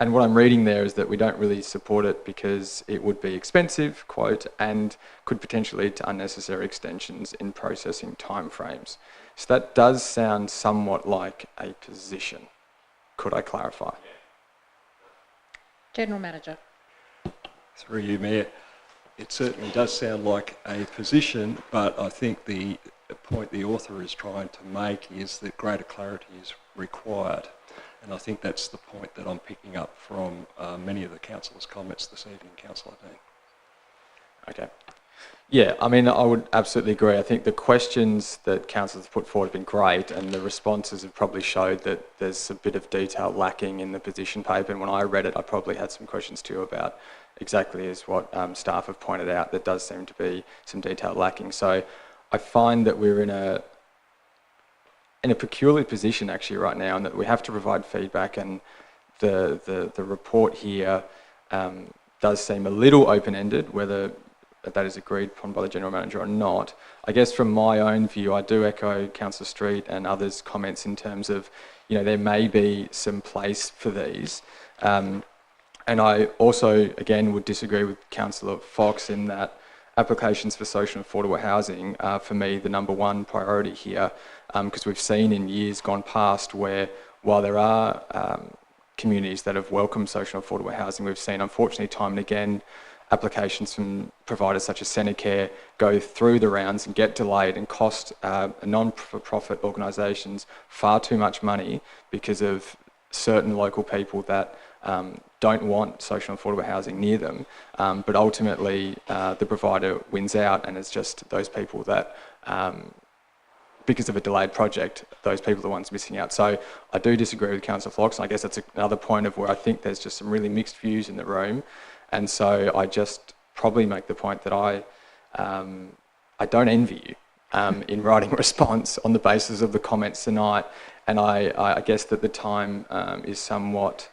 Speaker 9: And what I'm reading there is that we don't really support it because it would be expensive, quote, and could potentially lead to unnecessary extensions in processing timeframes. So that does sound somewhat like a position. Could I clarify?
Speaker 1: General Manager.
Speaker 12: Through you, Mayor. It certainly does sound like a position, but I think the point the author is trying to make is that greater clarity is required. And I think that's the point that I'm picking up from many of the councillors' comments this evening, Councillor Dean.
Speaker 9: Okay. Yeah, I mean, I would absolutely agree. I think the questions that councillors put forward have been great, and the responses have probably showed that there's a bit of detail lacking in the position paper. And when I read it, I probably had some questions too about exactly as what staff have pointed out. There does seem to be some detail lacking. So I find that we're in a peculiar position actually right now, and that we have to provide feedback, and the report here does seem a little open-ended, whether that is agreed upon by the General Manager or not. I guess from my own view, I do echo Councillor Street and others' comments in terms of, you know, there may be some place for these. And I also, again, would disagree with Councillor Fox in that applications for social and affordable housing are, for me, the number one priority here, because we've seen in years gone past where, while there are communities that have welcomed social and affordable housing, we've seen, unfortunately, time and again, applications from providers such as Centrecare go through the rounds and get delayed and cost non-for-profit organisations far too much money because of certain local people that don't want social and affordable housing near them, but ultimately the provider wins out, and it's just those people that, because of a delayed project, those people are the ones missing out. So I do disagree with Councillor Fox, and I guess that's another point of where I think there's just some really mixed views in the room. And so I just probably make the point that I don't envy you in writing a response on the basis of the comments tonight. And I guess that the time is somewhat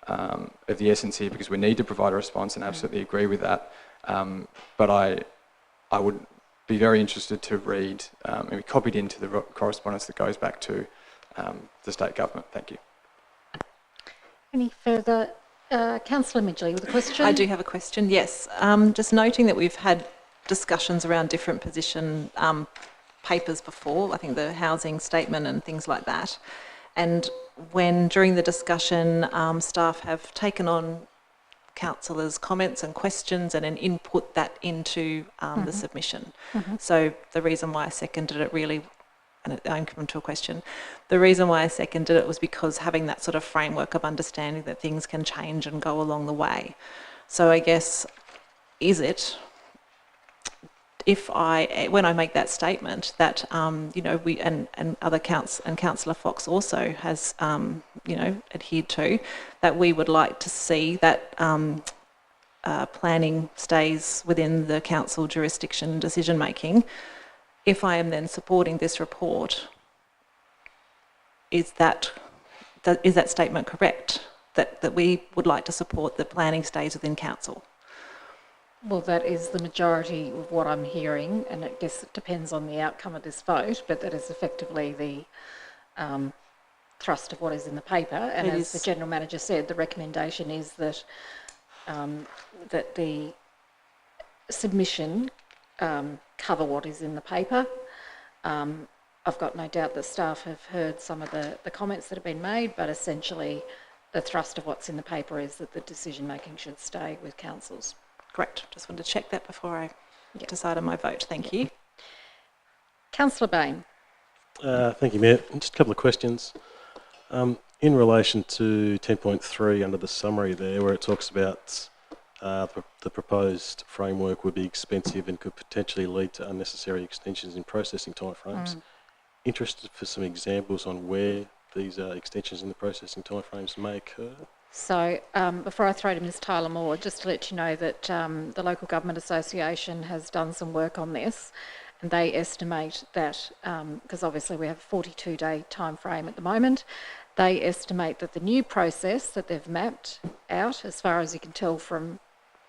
Speaker 9: of the essence here, because we need to provide a response, and absolutely agree with that. But I would be very interested to read and be copied into the correspondence that goes back to the state government. Thank you.
Speaker 1: Any further? Councillor Midgley with a question.
Speaker 3: I do have a question, yes. Just noting that we've had discussions around different position papers before, I think the housing statement and things like that. And when during the discussion staff have taken on councillors' comments and questions and then input that into the submission. So the reason why I seconded it really, and I'm coming to a question, the reason why I seconded it was because having that sort of framework of understanding that things can change and go along the way. So I guess, is it, when I make that statement that, you know, we, and other and Councillor Fox also has, you know, adhered to, that we would like to see that planning stays within the council jurisdiction decision making. If I am then supporting this report, is that statement correct? That we would like to support that planning stays within council?
Speaker 1: Well, that is the majority of what I'm hearing, and I guess it depends on the outcome of this vote, but that is effectively the thrust of what is in the paper. And as the General Manager said, the recommendation is that that the submission cover what is in the paper. I've got no doubt that staff have heard some of the comments that have been made, but essentially the thrust of what's in the paper is that the decision making should stay with councils.
Speaker 3: Correct. Just wanted to check that before I decide on my vote. Thank you.
Speaker 1: Councillor Bain.
Speaker 4: Thank you, Mayor. Just a couple of questions. In relation to 10.3 under the summary there, where it talks about the proposed framework would be expensive and could potentially lead to unnecessary extensions in processing timeframes. Interested for some examples on where these extensions in the processing timeframes may occur.
Speaker 1: So before I throw to Ms Tyler Moore, just to let you know that the Local Government Association has done some work on this, and they estimate that, because obviously we have a 42-day time frame at the moment, they estimate that the new process that they've mapped out, as far as you can tell from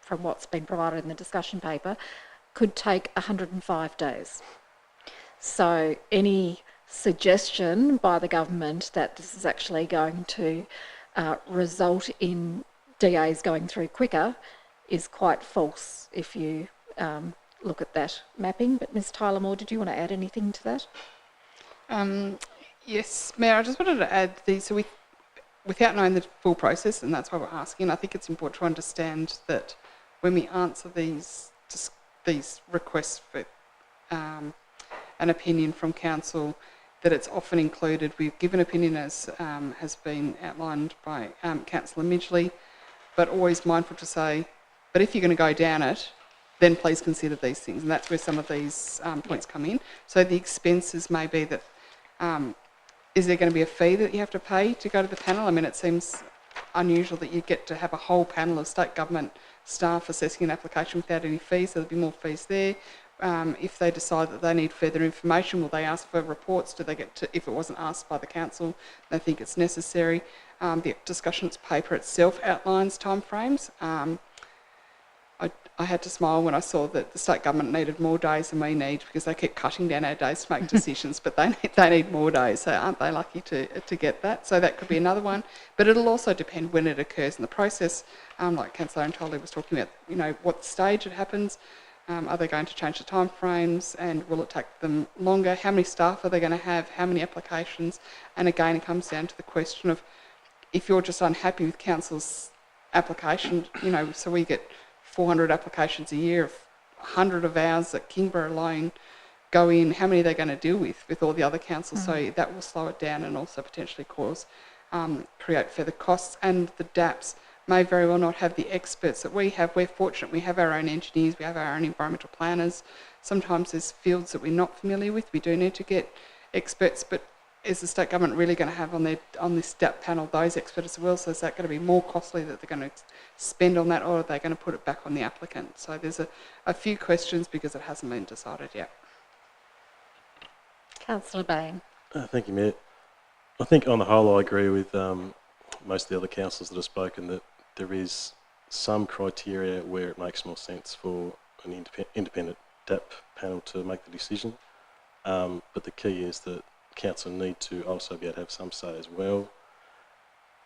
Speaker 1: what's been provided in the discussion paper, could take 105 days. So any suggestion by the government that this is actually going to result in DAs going through quicker is quite false if you look at that mapping. But Ms Tyler Moore, did you want to add anything to that?
Speaker 11: Yes, Mayor, I just wanted to add without knowing the full process, and that's why we're asking, I think it's important to understand that when we answer these requests for an opinion from council, that it's often included. We've given opinion as has been outlined by Councillor Midgley, but always mindful to say, but if you're going to go down it, then please consider these things, and that's where some of these points come in. So the expenses may be that, is there going to be a fee that you have to pay to go to the panel? I mean, it seems unusual that you get to have a whole panel of state government staff assessing an application without any fees, so there'll be more fees there. If they decide that they need further information, will they ask for reports? Do they get to, if it wasn't asked by the council, they think it's necessary? The discussions paper itself outlines timeframes. I had to smile when I saw that the state government needed more days than we need, because they keep cutting down our days to make decisions, but they need more days, so aren't they lucky to get that? So that could be another one. But it'll also depend when it occurs in the process, like Councillor Antoli was talking about, you know, what stage it happens. Are they going to change the timeframes, and will it take them longer? How many staff are they going to have? How many applications? And again, it comes down to the question of, if you're just unhappy with council's application, you know, so we get 400 applications a year, 100 of ours at Kingborough alone go in, how many are they going to deal with all the other councils? So that will slow it down and also potentially create further costs. And the DAPs may very well not have the experts that we have. We're fortunate, we have our own engineers, we have our own environmental planners. Sometimes there's fields that we're not familiar with, we do need to get experts, but is the state government really going to have on this DAP panel those experts as well? So is that going to be more costly that they're going to spend on that, or are they going to put it back on the applicant? So there's a few questions because it hasn't been decided yet.
Speaker 1: Councillor Bain.
Speaker 4: Thank you, Mayor. I think on the whole I agree with most of the other councillors that have spoken that there is some criteria where it makes more sense for an independent DAP panel to make the decision. But the key is that council need to also be able to have some say as well.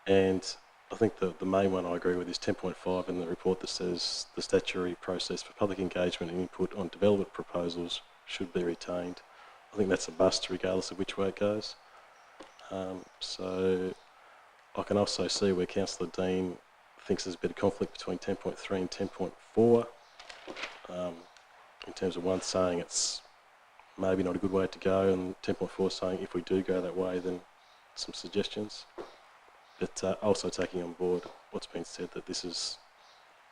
Speaker 4: And I think the main one I agree with is 10.5 in the report that says the statutory process for public engagement and input on development proposals should be retained. I think that's a must regardless of which way it goes. So I can also see where Councillor Dean thinks there's a bit of conflict between 10.3 and 10.4 in terms of one saying it's maybe not a good way to go, and 10.4 saying if we do go that way, then some suggestions. But also taking on board what's been said, that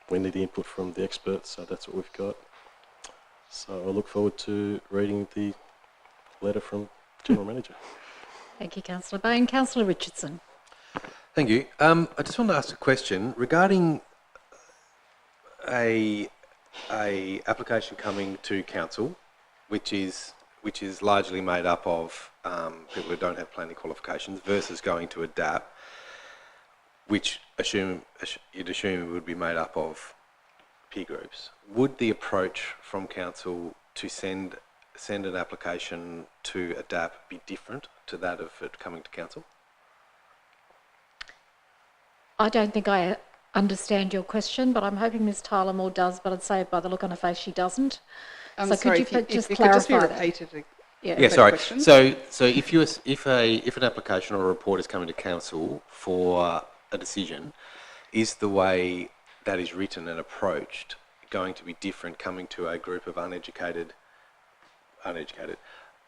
Speaker 4: we need the input from the experts, so that's what we've got. So I look forward to reading the letter from the General Manager.
Speaker 1: Thank you, Councillor Bain. Councillor Richardson.
Speaker 13: Thank you. I just want to ask a question regarding a application coming to council, which is largely made up of people who don't have planning qualifications, versus going to a DAP, which you'd assume would be made up of peer groups. Would the approach from council to send an application to a DAP be different to that of it coming to council?
Speaker 1: I don't think I understand your question, but I'm hoping Ms Tyler Moore does, but I'd say by the look on her face she doesn't. So
Speaker 11: sorry,
Speaker 1: could you just
Speaker 11: if
Speaker 1: clarify
Speaker 11: it could just be
Speaker 1: that?
Speaker 11: repeated?
Speaker 13: Yeah, sorry. Question. So if an application or a report is coming to council for a decision, is the way that is written and approached going to be different coming to a group of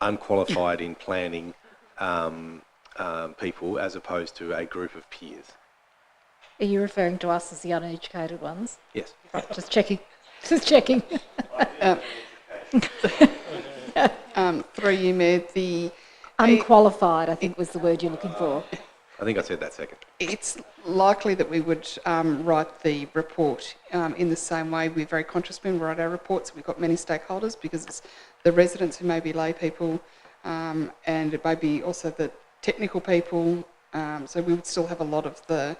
Speaker 13: unqualified in planning people as opposed to a group of peers?
Speaker 1: Are you referring to us as the uneducated ones?
Speaker 13: Yes.
Speaker 1: Right, just checking. Just checking.
Speaker 11: Through you, Mayor, the
Speaker 1: unqualified, I think, was the word you're looking for.
Speaker 13: I think I said that second.
Speaker 11: It's likely that we would write the report in the same way. We're very conscious when we write our reports. We've got many stakeholders because it's the residents who may be lay people, and it may be also the technical people. So we would still have a lot of the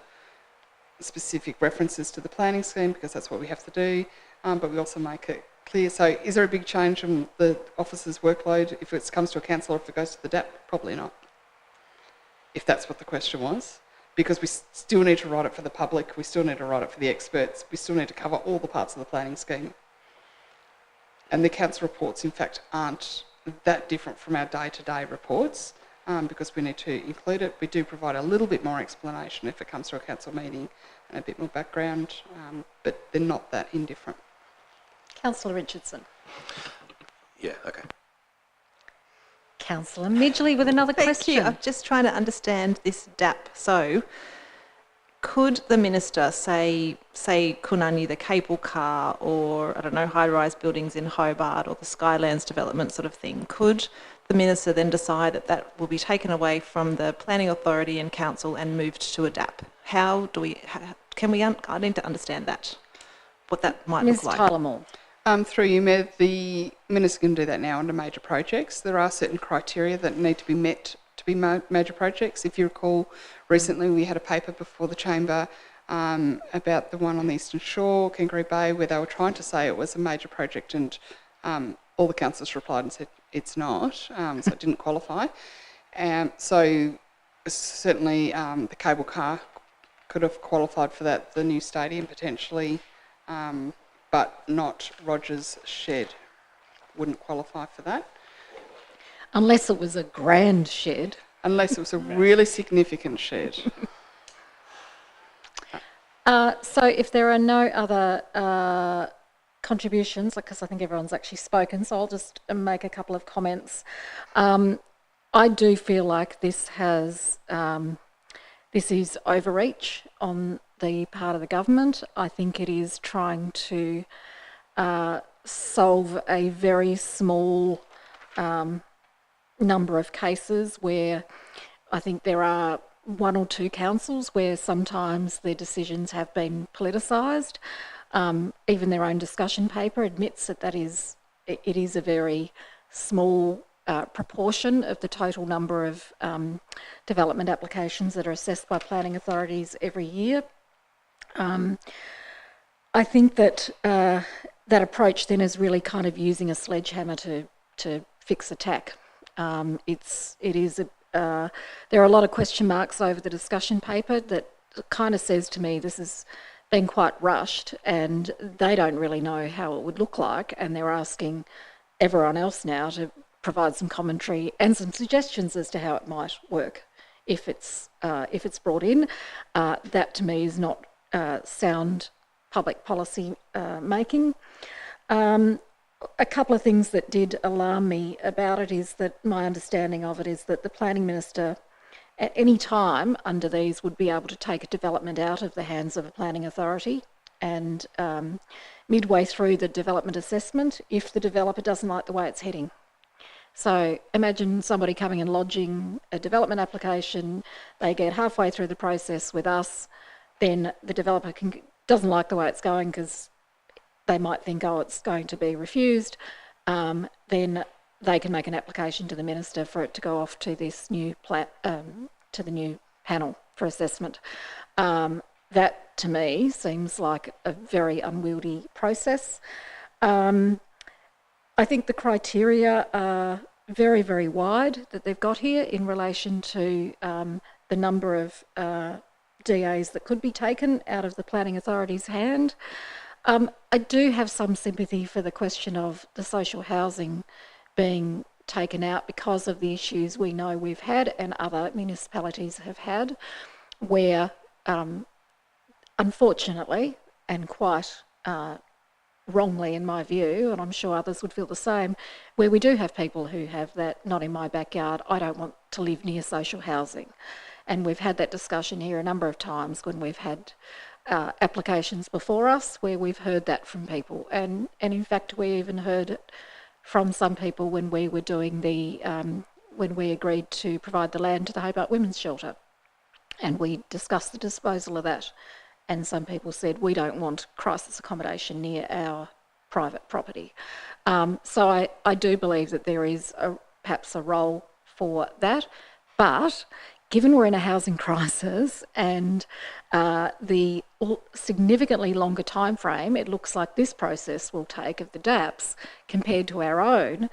Speaker 11: specific references to the planning scheme because that's what we have to do, but we also make it clear. So is there a big change in the officer's workload if it comes to a council or if it goes to the DAP? Probably not, if that's what the question was. because we still need to write it for the public, we still need to write it for the experts, we still need to cover all the parts of the planning scheme. And the council reports, in fact, aren't that different from our day-to-day reports because we need to include it. We do provide a little bit more explanation if it comes to a council meeting and a bit more background, but they're not that indifferent.
Speaker 1: Councillor Richardson.
Speaker 13: Yeah, okay.
Speaker 1: Councillor Midgley with another
Speaker 3: Thank
Speaker 1: question.
Speaker 3: you. I'm just trying to understand this DAP. So, could the minister say Kununyi, the cable car, or I don't know, high-rise buildings in Hobart, or the Skylands development sort of thing? Could the minister then decide that that will be taken away from the planning authority and council and moved to a DAP? How do we? I need to understand that. What that might
Speaker 1: Ms.
Speaker 3: look like.
Speaker 1: Tyler Moore.
Speaker 11: Through you, Mayor, the minister can do that now under major projects. There are certain criteria that need to be met to be major projects. If you recall, recently we had a paper before the chamber about the one on the Eastern Shore, Kingborough Bay, where they were trying to say it was a major project, and all the councillors replied and said it's not, so it didn't qualify. So certainly the cable car could have qualified for that, the new stadium potentially, but not Rogers Shed. Wouldn't qualify for that.
Speaker 1: Unless it was a grand shed.
Speaker 11: Unless it was a really significant shed.
Speaker 1: So if there are no other contributions, because I think everyone's actually spoken, so I'll just make a couple of comments. I do feel like this is overreach on the part of the government. I think it is trying to solve a very small number of cases where I think there are one or two councils where sometimes their decisions have been politicised. Even their own discussion paper admits that it is a very small proportion of the total number of development applications that are assessed by planning authorities every year. I think that that approach then is really kind of using a sledgehammer to fix a tack. There are a lot of question marks over the discussion paper that kind of says to me this has been quite rushed and they don't really know how it would look like, and they're asking everyone else now to provide some commentary and some suggestions as to how it might work if it's brought in. That to me is not sound public policy making. A couple of things that did alarm me about it is that my understanding of it is that the planning minister at any time under these would be able to take a development out of the hands of a planning authority, and midway through the development assessment, if the developer doesn't like the way it's heading. So imagine somebody coming and lodging a development application, they get halfway through the process with us, then the developer doesn't like the way it's going because they might think, oh, it's going to be refused, then they can make an application to the minister for it to go off to this new to the new panel for assessment. That to me seems like a very unwieldy process. I think the criteria are very, very wide that they've got here in relation to the number of DAs that could be taken out of the planning authority's hand. I do have some sympathy for the question of the social housing being taken out because of the issues we know we've had and other municipalities have had, where unfortunately and quite wrongly in my view, and I'm sure others would feel the same, where we do have people who have that, not in my backyard, I don't want to live near social housing. And we've had that discussion here a number of times when we've had applications before us where we've heard that from people. And in fact, we even heard it from some people when we were doing when we agreed to provide the land to the Hobart Women's Shelter. And we discussed the disposal of that. And some people said, we don't want crisis accommodation near our private property. So I do believe that there is perhaps a role for that. But given we're in a housing crisis and the significantly longer time frame it looks like this process will take of the DAPs compared to our own,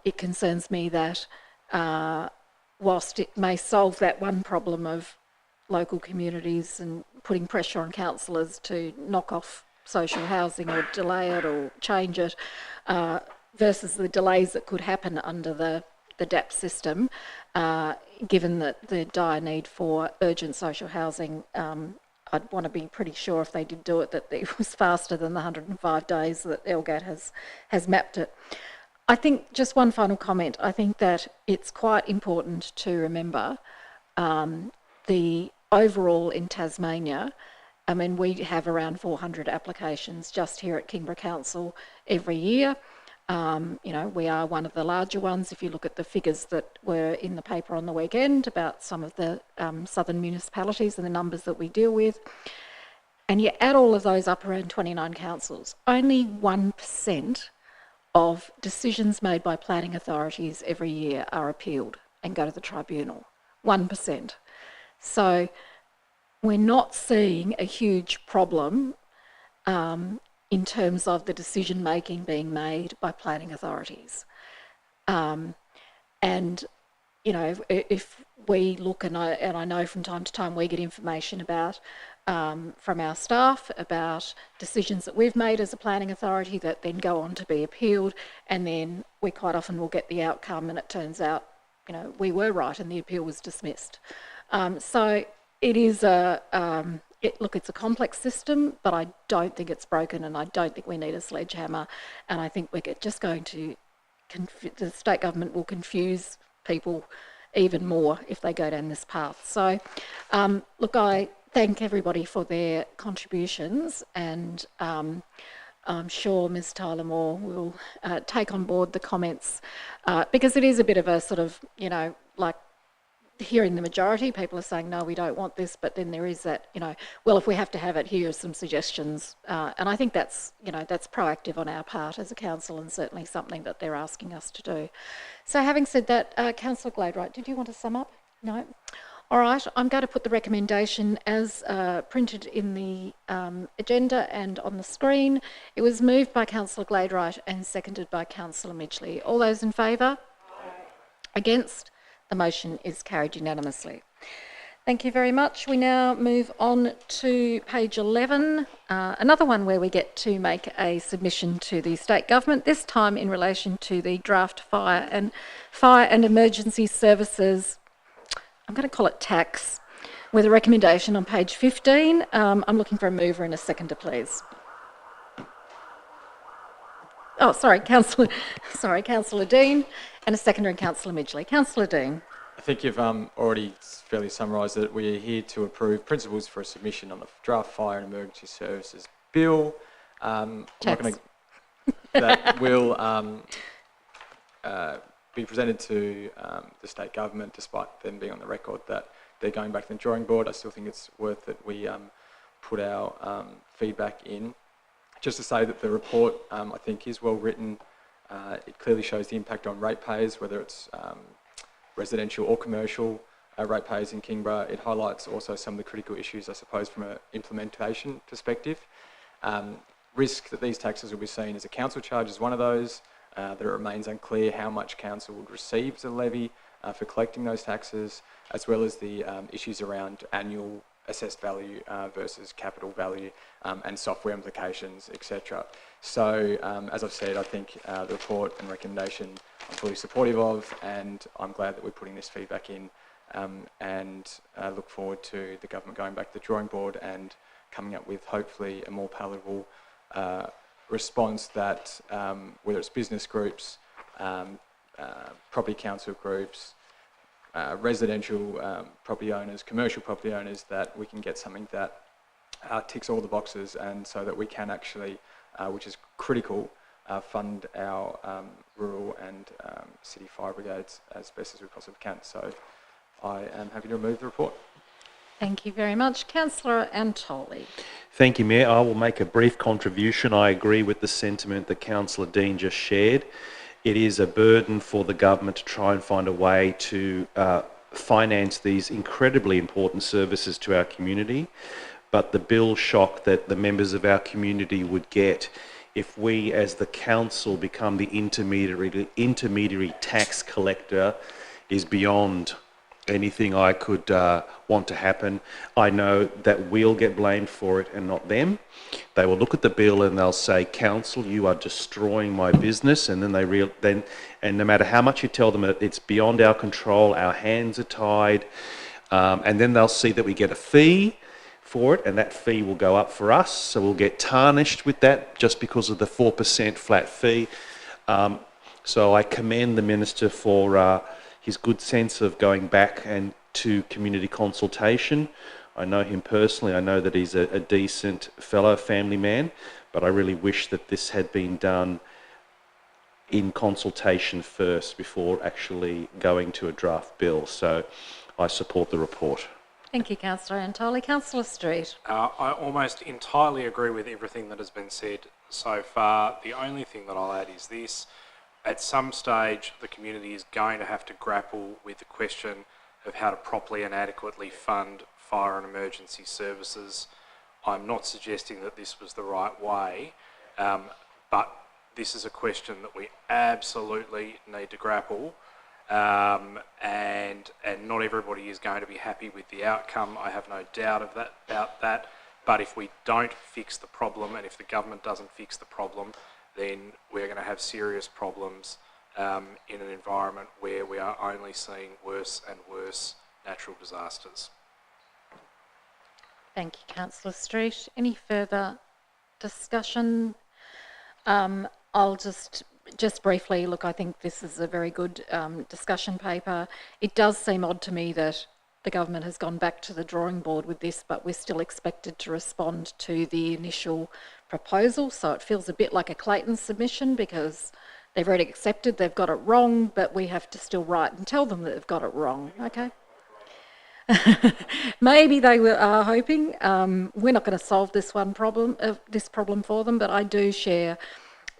Speaker 1: it concerns me that whilst it may solve that one problem of local communities and putting pressure on councillors to knock off social housing or delay it or change it, versus the delays that could happen under the DAP system, given that the dire need for urgent social housing. I'd want to be pretty sure if they did do it that it was faster than the 105 days that LGAT has mapped it. I think just one final comment. I think that it's quite important to remember the overall in Tasmania. I mean, we have around 400 applications just here at Kingborough Council every year. You know, we are one of the larger ones. If you look at the figures that were in the paper on the weekend about some of the southern municipalities and the numbers that we deal with, and you add all of those up around 29 councils, only 1% of decisions made by planning authorities every year are appealed and go to the tribunal. 1%. So we're not seeing a huge problem in terms of the decision making being made by planning authorities. And, you know, if we look, and I know from time to time we get information about from our staff about decisions that we've made as a planning authority that then go on to be appealed, and then we quite often will get the outcome and it turns out, you know, we were right and the appeal was dismissed. So it is it's a complex system, but I don't think it's broken, and I don't think we need a sledgehammer. And I think we're just going to, the state government will confuse people even more if they go down this path. So, look, I thank everybody for their contributions, and I'm sure Ms. Tyler Moore will take on board the comments because it is a bit of a sort of, you know, like, hearing the majority, people are saying, no, we don't want this, but then there is that, you know, well, if we have to have it, here are some suggestions. And I think that's, you know, that's proactive on our part as a council and certainly something that they're asking us to do. So having said that, Councillor Gladwright, did you want to sum up? No? All right, I'm going to put the recommendation as printed in the agenda and on the screen. It was moved by Councillor Gladwright and seconded by Councillor Midgley. All those in favour? Against? The motion is carried unanimously. Thank you very much. We now move on to page 11, another one where we get to make a submission to the state government, this time in relation to the draft fire and emergency services, I'm going to call it tax, with a recommendation on page 15. I'm looking for a mover and a seconder, please. Oh, sorry, Councillor Dean, and a seconder and Councillor Midgley. Councillor Dean.
Speaker 9: I think you've already fairly summarised it. We are here to approve principles for a submission on the draft fire and emergency services bill. That will be presented to the state government, despite them being on the record that they're going back to the drawing board. I still think it's worth that we put our feedback in. Just to say that the report, I think, is well written. It clearly shows the impact on ratepayers, whether it's residential or commercial ratepayers in Kingborough. It highlights also some of the critical issues, I suppose, from an implementation perspective. Risk that these taxes will be seen as a council charge is one of those. That it remains unclear how much council would receive as a levy for collecting those taxes, as well as the issues around annual assessed value versus capital value and software implications, etc. So, as I've said, I think the report and recommendation I'm fully supportive of, and I'm glad that we're putting this feedback in, and look forward to the government going back to the drawing board and coming up with hopefully a more palatable response that, whether it's business groups, property council groups, residential property owners, commercial property owners, that we can get something that ticks all the boxes, and so that we can actually, which is critical, fund our rural and city fire brigades as best as we possibly can. So I am happy to remove the report.
Speaker 1: Thank you very much. Councillor Antoli.
Speaker 10: Thank you, Mayor. I will make a brief contribution. I agree with the sentiment that Councillor Dean just shared. It is a burden for the government to try and find a way to finance these incredibly important services to our community, but the bill shock that the members of our community would get if we as the council become the intermediary tax collector is beyond anything I could want to happen. I know that we'll get blamed for it and not them. They will look at the bill and they'll say, "Council, you are destroying my business," and then and no matter how much you tell them that it's beyond our control, our hands are tied, and then they'll see that we get a fee for it, and that fee will go up for us, so we'll get tarnished with that just because of the 4% flat fee. So I commend the Minister for his good sense of going back and to community consultation. I know him personally, I know that he's a decent fellow, family man, but I really wish that this had been done in consultation first before actually going to a draft bill. So I support the report.
Speaker 1: Thank you, Councillor Antoli. Councillor Street.
Speaker 2: I almost entirely agree with everything that has been said so far. The only thing that I'll add is this. At some stage, the community is going to have to grapple with the question of how to properly and adequately fund fire and emergency services. I'm not suggesting that this was the right way, but this is a question that we absolutely need to grapple, and not everybody is going to be happy with the outcome. I have no doubt about that. But if we don't fix the problem, and if the government doesn't fix the problem, then we're going to have serious problems in an environment where we are only seeing worse and worse natural disasters.
Speaker 1: Thank you, Councillor Street. Any further discussion? I'll just briefly, look, I think this is a very good discussion paper. It does seem odd to me that the government has gone back to the drawing board with this, but we're still expected to respond to the initial proposal. So it feels a bit like a Clayton submission because they've already accepted they've got it wrong, but we have to still write and tell them that they've got it wrong. Okay. Maybe they are hoping. We're not going to solve this problem for them, but I do share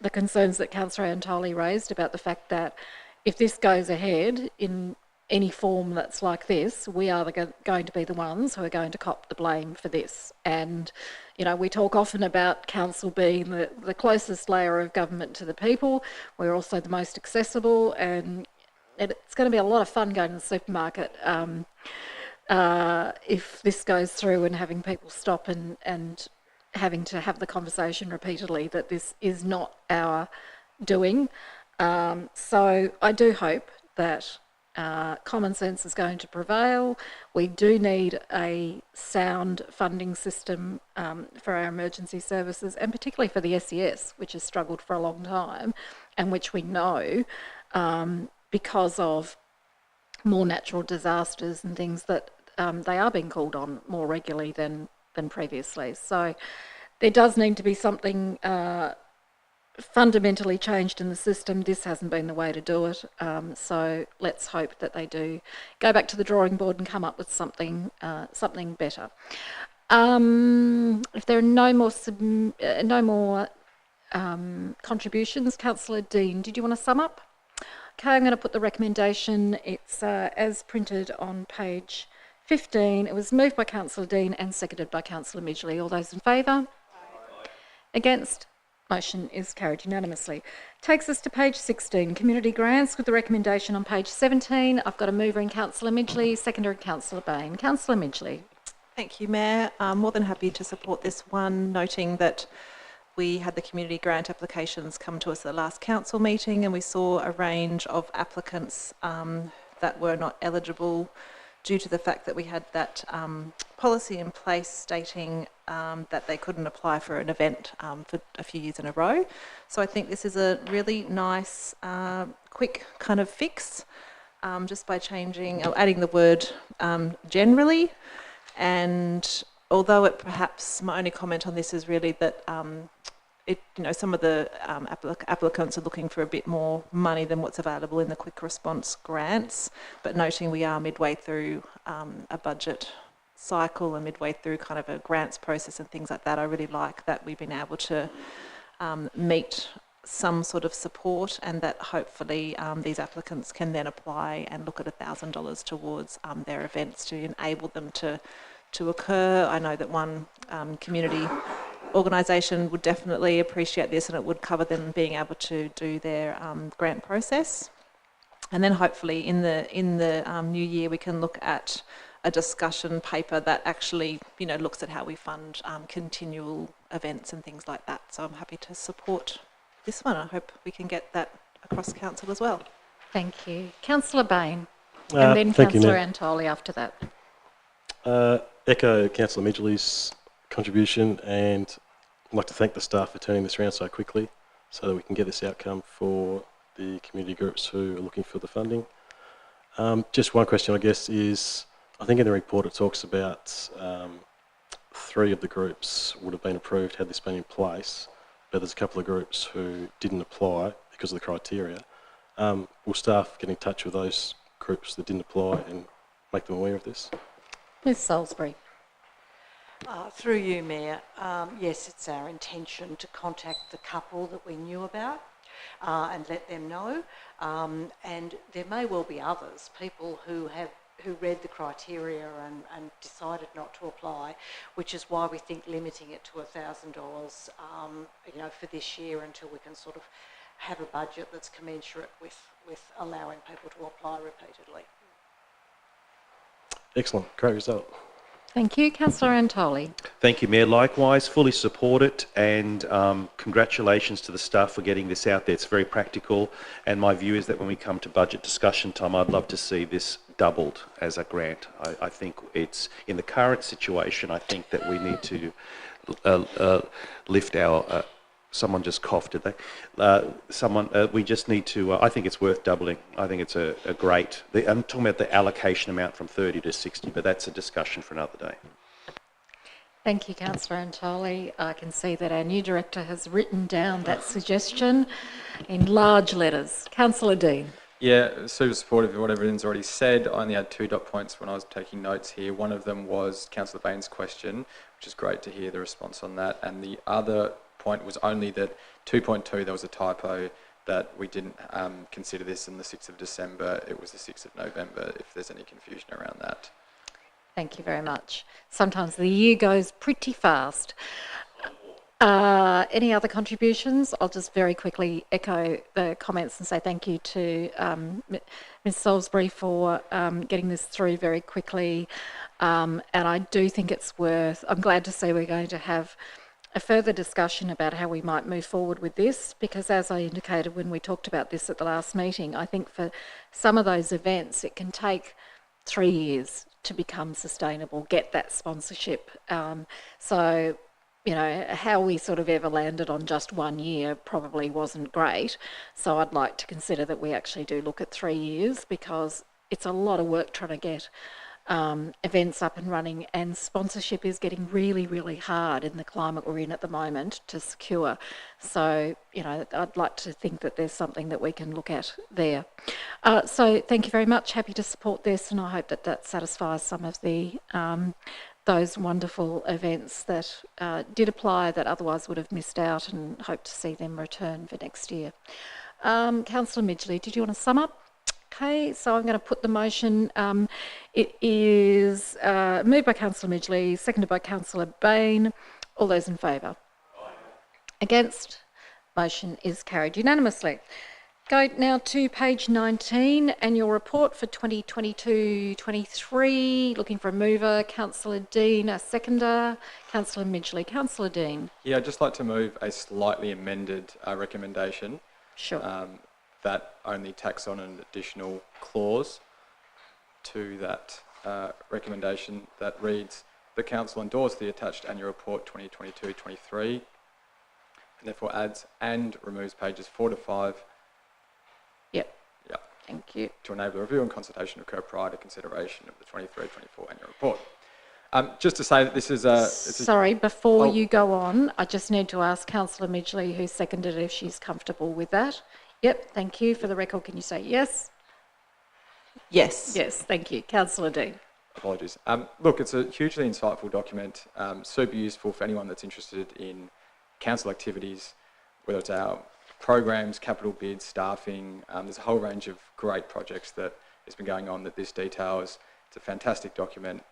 Speaker 1: the concerns that Councillor Antoli raised about the fact that if this goes ahead in any form that's like this, we are going to be the ones who are going to cop the blame for this. And, you know, we talk often about council being the closest layer of government to the people. We're also the most accessible, and it's going to be a lot of fun going to the supermarket if this goes through and having people stop and having to have the conversation repeatedly that this is not our doing. So I do hope that common sense is going to prevail. We do need a sound funding system for our emergency services, and particularly for the SES, which has struggled for a long time, and which we know because of more natural disasters and things that they are being called on more regularly than previously. So there does need to be something fundamentally changed in the system. This hasn't been the way to do it. So let's hope that they do go back to the drawing board and come up with something better. If there are no more contributions, Councillor Dean, did you want to sum up? Okay, I'm going to put the recommendation. It's as printed on page 15. It was moved by Councillor Dean and seconded by Councillor Midgley. All those in favour? Against? Motion is carried unanimously. Takes us to page 16, community grants, with the recommendation on page 17. I've got a mover in Councillor Midgley, seconder in Councillor Bain. Councillor Midgley.
Speaker 3: Thank you, Mayor. I'm more than happy to support this one, noting that we had the community grant applications come to us at the last council meeting, and we saw a range of applicants that were not eligible due to the fact that we had that policy in place stating that they couldn't apply for an event for a few years in a row. So I think this is a really nice, quick kind of fix, just by changing or adding the word generally. And although it perhaps, my only comment on this is really that some of the applicants are looking for a bit more money than what's available in the quick response grants, but noting we are midway through a budget cycle and midway through kind of a grants process and things like that, I really like that we've been able to meet some sort of support, and that hopefully these applicants can then apply and look at $1,000 towards their events to enable them to occur. I know that one community organisation would definitely appreciate this, and it would cover them being able to do their grant process. And then hopefully in the new year we can look at a discussion paper that actually, looks at how we fund continual events and things like that. So I'm happy to support this one. I hope we can get that across council as well.
Speaker 1: Thank you. Councillor Bain, and then
Speaker 4: thank you,
Speaker 1: Councillor
Speaker 4: Mayor.
Speaker 1: Antoli after that.
Speaker 4: Echo Councillor Midgley's contribution, and I'd like to thank the staff for turning this around so quickly so that we can get this outcome for the community groups who are looking for the funding. Just one question, I guess, is I think in the report it talks about 3 of the groups would have been approved had this been in place, but there's a couple of groups who didn't apply because of the criteria. Will staff get in touch with those groups that didn't apply and make them aware of this?
Speaker 1: Ms Salisbury.
Speaker 14: Through you, Mayor, yes, it's our intention to contact the couple that we knew about and let them know. And there may well be others, people who read the criteria and decided not to apply, which is why we think limiting it to $1,000, for this year until we can sort of have a budget that's commensurate with allowing people to apply repeatedly.
Speaker 4: Excellent, great result.
Speaker 1: Thank you. Councillor Antoli.
Speaker 10: Thank you, Mayor. Likewise, fully support it, and congratulations to the staff for getting this out there. It's very practical, and my view is that when we come to budget discussion time, I'd love to see this doubled as a grant. I think it's, in the current situation, I think that we need to lift our... someone just coughed, did they? We just need to, I think it's worth doubling. I think it's a great, I'm talking about the allocation amount from 30 to 60, but that's a discussion for another day.
Speaker 1: Thank you, Councillor Antoli. I can see that our new director has written down that suggestion in large letters. Councillor Dean.
Speaker 9: Yeah, super supportive of what everything's already said. I only had 2 dot points when I was taking notes here. One of them was Councillor Bain's question, which is great to hear the response on that. And the other point was only that 2.2, there was a typo, that we didn't consider this on the 6th of December. It was the 6th of November, if there's any confusion around that.
Speaker 1: Thank you very much. Sometimes the year goes pretty fast. Any other contributions? I'll just very quickly echo the comments and say thank you to Ms Salisbury for getting this through very quickly. And I do think it's worth, I'm glad to see we're going to have a further discussion about how we might move forward with this, because as I indicated when we talked about this at the last meeting, I think for some of those events it can take 3 years to become sustainable, get that sponsorship. So, how we sort of ever landed on just 1 year probably wasn't great. So I'd like to consider that we actually do look at 3 years, because it's a lot of work trying to get events up and running, and sponsorship is getting really, really hard in the climate we're in at the moment to secure. So, I'd like to think that there's something that we can look at there. So thank you very much. Happy to support this, and I hope that that satisfies some of the those wonderful events that did apply that otherwise would have missed out, and hope to see them return for next year. Councillor Midgley, did you want to sum up? Okay, so I'm going to put the motion. It is moved by Councillor Midgley, seconded by Councillor Bain. All those in favour? Against? Motion is carried unanimously. Go now to page 19, annual report for 2022-23. Looking for a mover. Councillor Dean, a seconder. Councillor Midgley. Councillor Dean.
Speaker 9: Yeah, I'd just like to move a slightly amended recommendation.
Speaker 1: Sure.
Speaker 9: That only tacks on an additional clause to that recommendation that reads, the Council endorse the attached annual report 2022-23, and therefore adds and removes pages 4 to 5.
Speaker 1: Yep.
Speaker 9: Yep.
Speaker 1: Thank you.
Speaker 9: To enable a review and consultation to occur prior to consideration of the 23-24 annual report. Just to say that this is a...
Speaker 1: Sorry, before you go on, I just need to ask Councillor Midgley, who seconded it, if she's comfortable with that. Yep, thank you. For the record, can you say yes?
Speaker 3: Yes.
Speaker 1: Yes, thank you. Councillor Dean.
Speaker 9: Apologies. Look, it's a hugely insightful document, super useful for anyone that's interested in council activities, whether it's our programs, capital bids, staffing. There's a whole range of great projects that has been going on that this details. It's a fantastic document.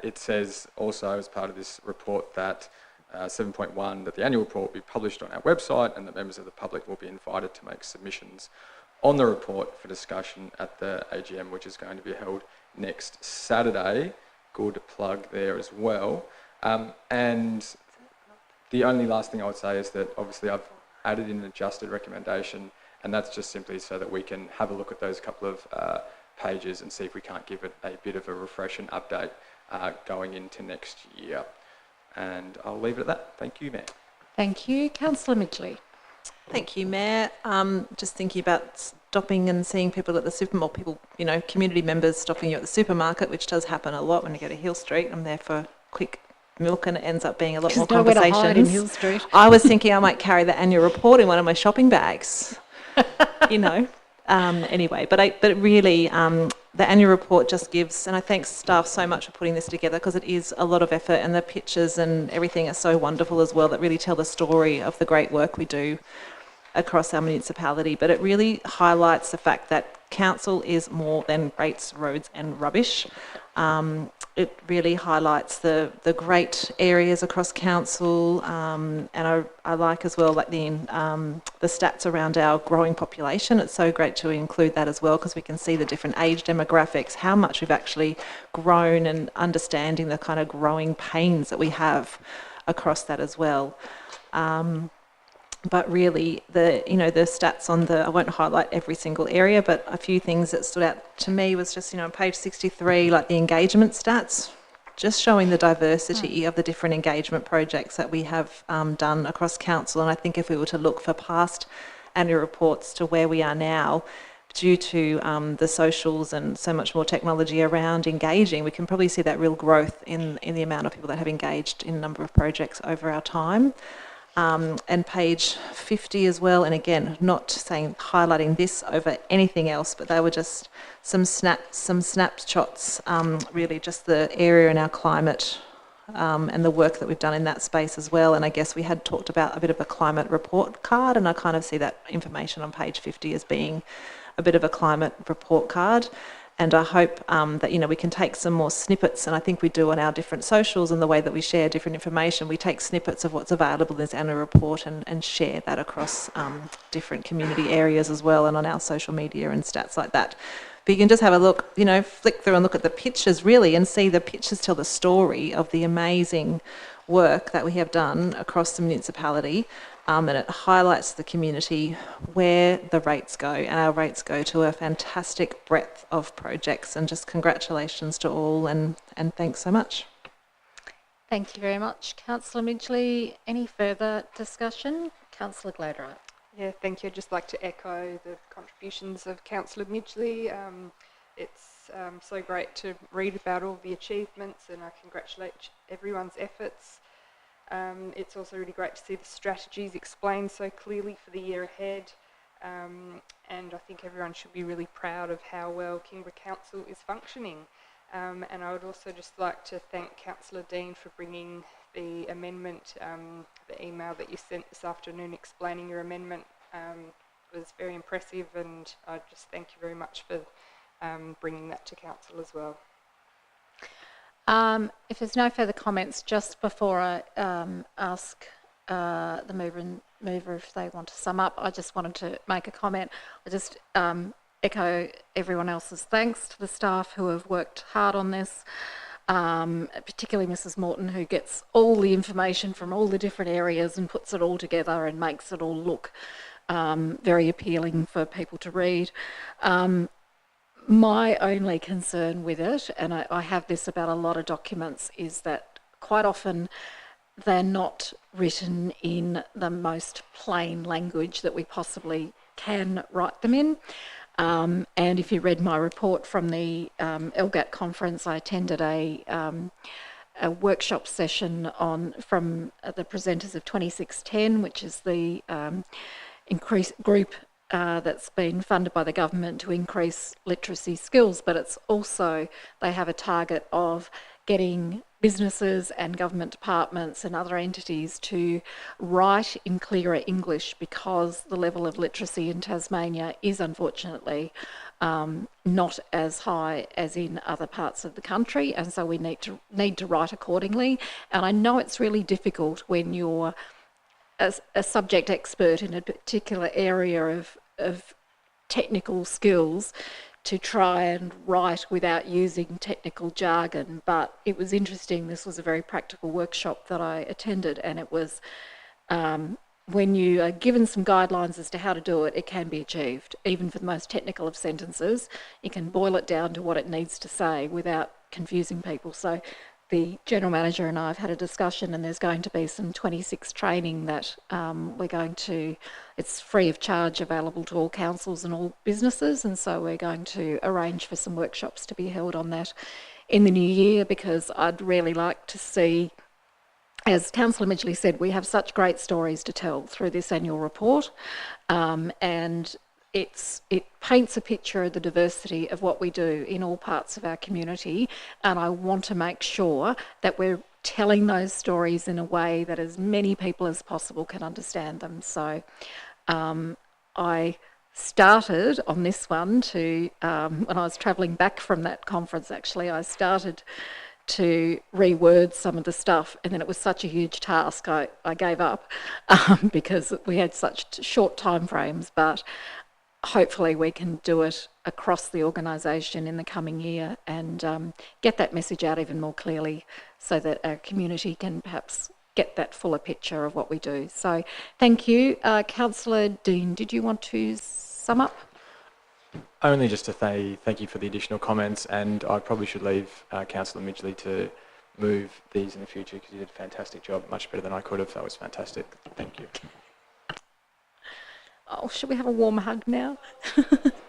Speaker 9: It says also as part of this report that 7.1, that the annual report will be published on our website and that members of the public will be invited to make submissions on the report for discussion at the AGM, which is going to be held next Saturday. Good plug there as well. And the only last thing I would say is that obviously I've added in an adjusted recommendation, and that's just simply so that we can have a look at those couple of pages and see if we can't give it a bit of a refresh and update going into next year. And I'll leave it at that. Thank you, Mayor.
Speaker 1: Thank you. Councillor Midgley.
Speaker 3: Thank you, Mayor. Just thinking about stopping and seeing people at the supermarket, people, you know, community members stopping you at the supermarket, which does happen a lot when you go to Hill Street. I'm there for quick milk and it ends up being a lot more conversations.
Speaker 1: Nowhere to hide in Hill Street.
Speaker 3: I was thinking I might carry the annual report in one of my shopping bags, you know. Anyway, but really, the annual report just gives, and I thank staff so much for putting this together because it is a lot of effort, and the pictures and everything are so wonderful as well that really tell the story of the great work we do across our municipality. But it really highlights the fact that council is more than rates, roads and rubbish. It really highlights the great areas across council, and I like as well like the stats around our growing population. It's so great to include that as well because we can see the different age demographics, how much we've actually grown, and understanding the kind of growing pains that we have across that as well. But really, the stats on I won't highlight every single area, but a few things that stood out to me was just, on page 63, like the engagement stats, just showing the diversity of the different engagement projects that we have done across council. And I think if we were to look for past annual reports to where we are now, due to the socials and so much more technology around engaging, we can probably see that real growth in the amount of people that have engaged in a number of projects over our time. And page 50 as well, and again, not saying highlighting this over anything else, but they were just some snapshots, really just the area in our climate and the work that we've done in that space as well. And I guess we had talked about a bit of a climate report card, and I kind of see that information on page 50 as being a bit of a climate report card. And I hope that, we can take some more snippets, and I think we do on our different socials and the way that we share different information. We take snippets of what's available in this annual report and share that across different community areas as well, and on our social media and stats like that. But you can just have a look, flick through and look at the pictures really, and see the pictures tell the story of the amazing work that we have done across the municipality. And it highlights the community where the rates go, and our rates go to a fantastic breadth of projects. And just congratulations to all, and thanks so much.
Speaker 1: Thank you very much, Councillor Midgley. Any further discussion? Councillor Gladright.
Speaker 8: Yeah, thank you. I'd just like to echo the contributions of Councillor Midgley. It's so great to read about all the achievements, and I congratulate everyone's efforts. It's also really great to see the strategies explained so clearly for the year ahead, and I think everyone should be really proud of how well Kingborough Council is functioning. And I would also just like to thank Councillor Dean for bringing the amendment, the email that you sent this afternoon explaining your amendment was very impressive, and I just thank you very much for bringing that to Council as well.
Speaker 1: If there's no further comments, just before I ask the mover if they want to sum up, I just wanted to make a comment. I just echo everyone else's thanks to the staff who have worked hard on this, particularly Mrs. Morton, who gets all the information from all the different areas and puts it all together and makes it all look very appealing for people to read. My only concern with it, and I have this about a lot of documents, is that quite often they're not written in the most plain language that we possibly can write them in. And if you read my report from the LGAT conference, I attended a workshop session from the presenters of 2610, which is the increased group that's been funded by the government to increase literacy skills, but it's also, they have a target of getting businesses and government departments and other entities to write in clearer English, because the level of literacy in Tasmania is unfortunately not as high as in other parts of the country, and so we need to write accordingly. And I know it's really difficult when you're a subject expert in a particular area of technical skills to try and write without using technical jargon. But it was interesting. This was a very practical workshop that I attended, and it was when you are given some guidelines as to how to do it, it can be achieved. Even for the most technical of sentences, you can boil it down to what it needs to say without confusing people. So the General Manager and I have had a discussion, and there's going to be some 26 training that we're going to, it's free of charge, available to all councils and all businesses, and so we're going to arrange for some workshops to be held on that in the new year, because I'd really like to see, as Councillor Midgley said, we have such great stories to tell through this annual report, and it paints a picture of the diversity of what we do in all parts of our community, and I want to make sure that we're telling those stories in a way that as many people as possible can understand them. So I started on this one to, when I was travelling back from that conference actually, I started to reword some of the stuff, and then it was such a huge task I gave up because we had such short time frames, but hopefully we can do it across the organisation in the coming year and get that message out even more clearly so that our community can perhaps get that fuller picture of what we do. So thank you. Councillor Dean, did you want to sum up?
Speaker 9: Only just to say thank you for the additional comments, and I probably should leave Councillor Midgley to move these in the future because you did a fantastic job, much better than I could have. That was fantastic. Thank you.
Speaker 1: Oh, should we have a warm hug now?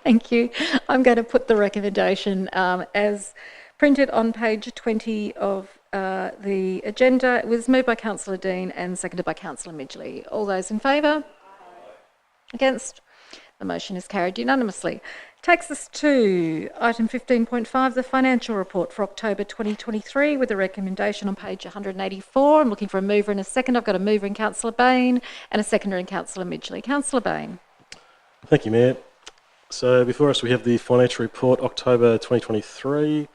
Speaker 1: Thank you. I'm going to put the recommendation as printed on page 20 of the agenda. It was moved by Councillor Dean and seconded by Councillor Midgley. All those in favour? Against? The motion is carried unanimously. Takes us to item 15.5, the financial report for October 2023, with a recommendation on page 184. I'm looking for a mover and a second. I've got a mover in Councillor Bain and a seconder in Councillor Midgley. Councillor Bain.
Speaker 4: Thank you, Mayor. So before us we have the financial report October 2023.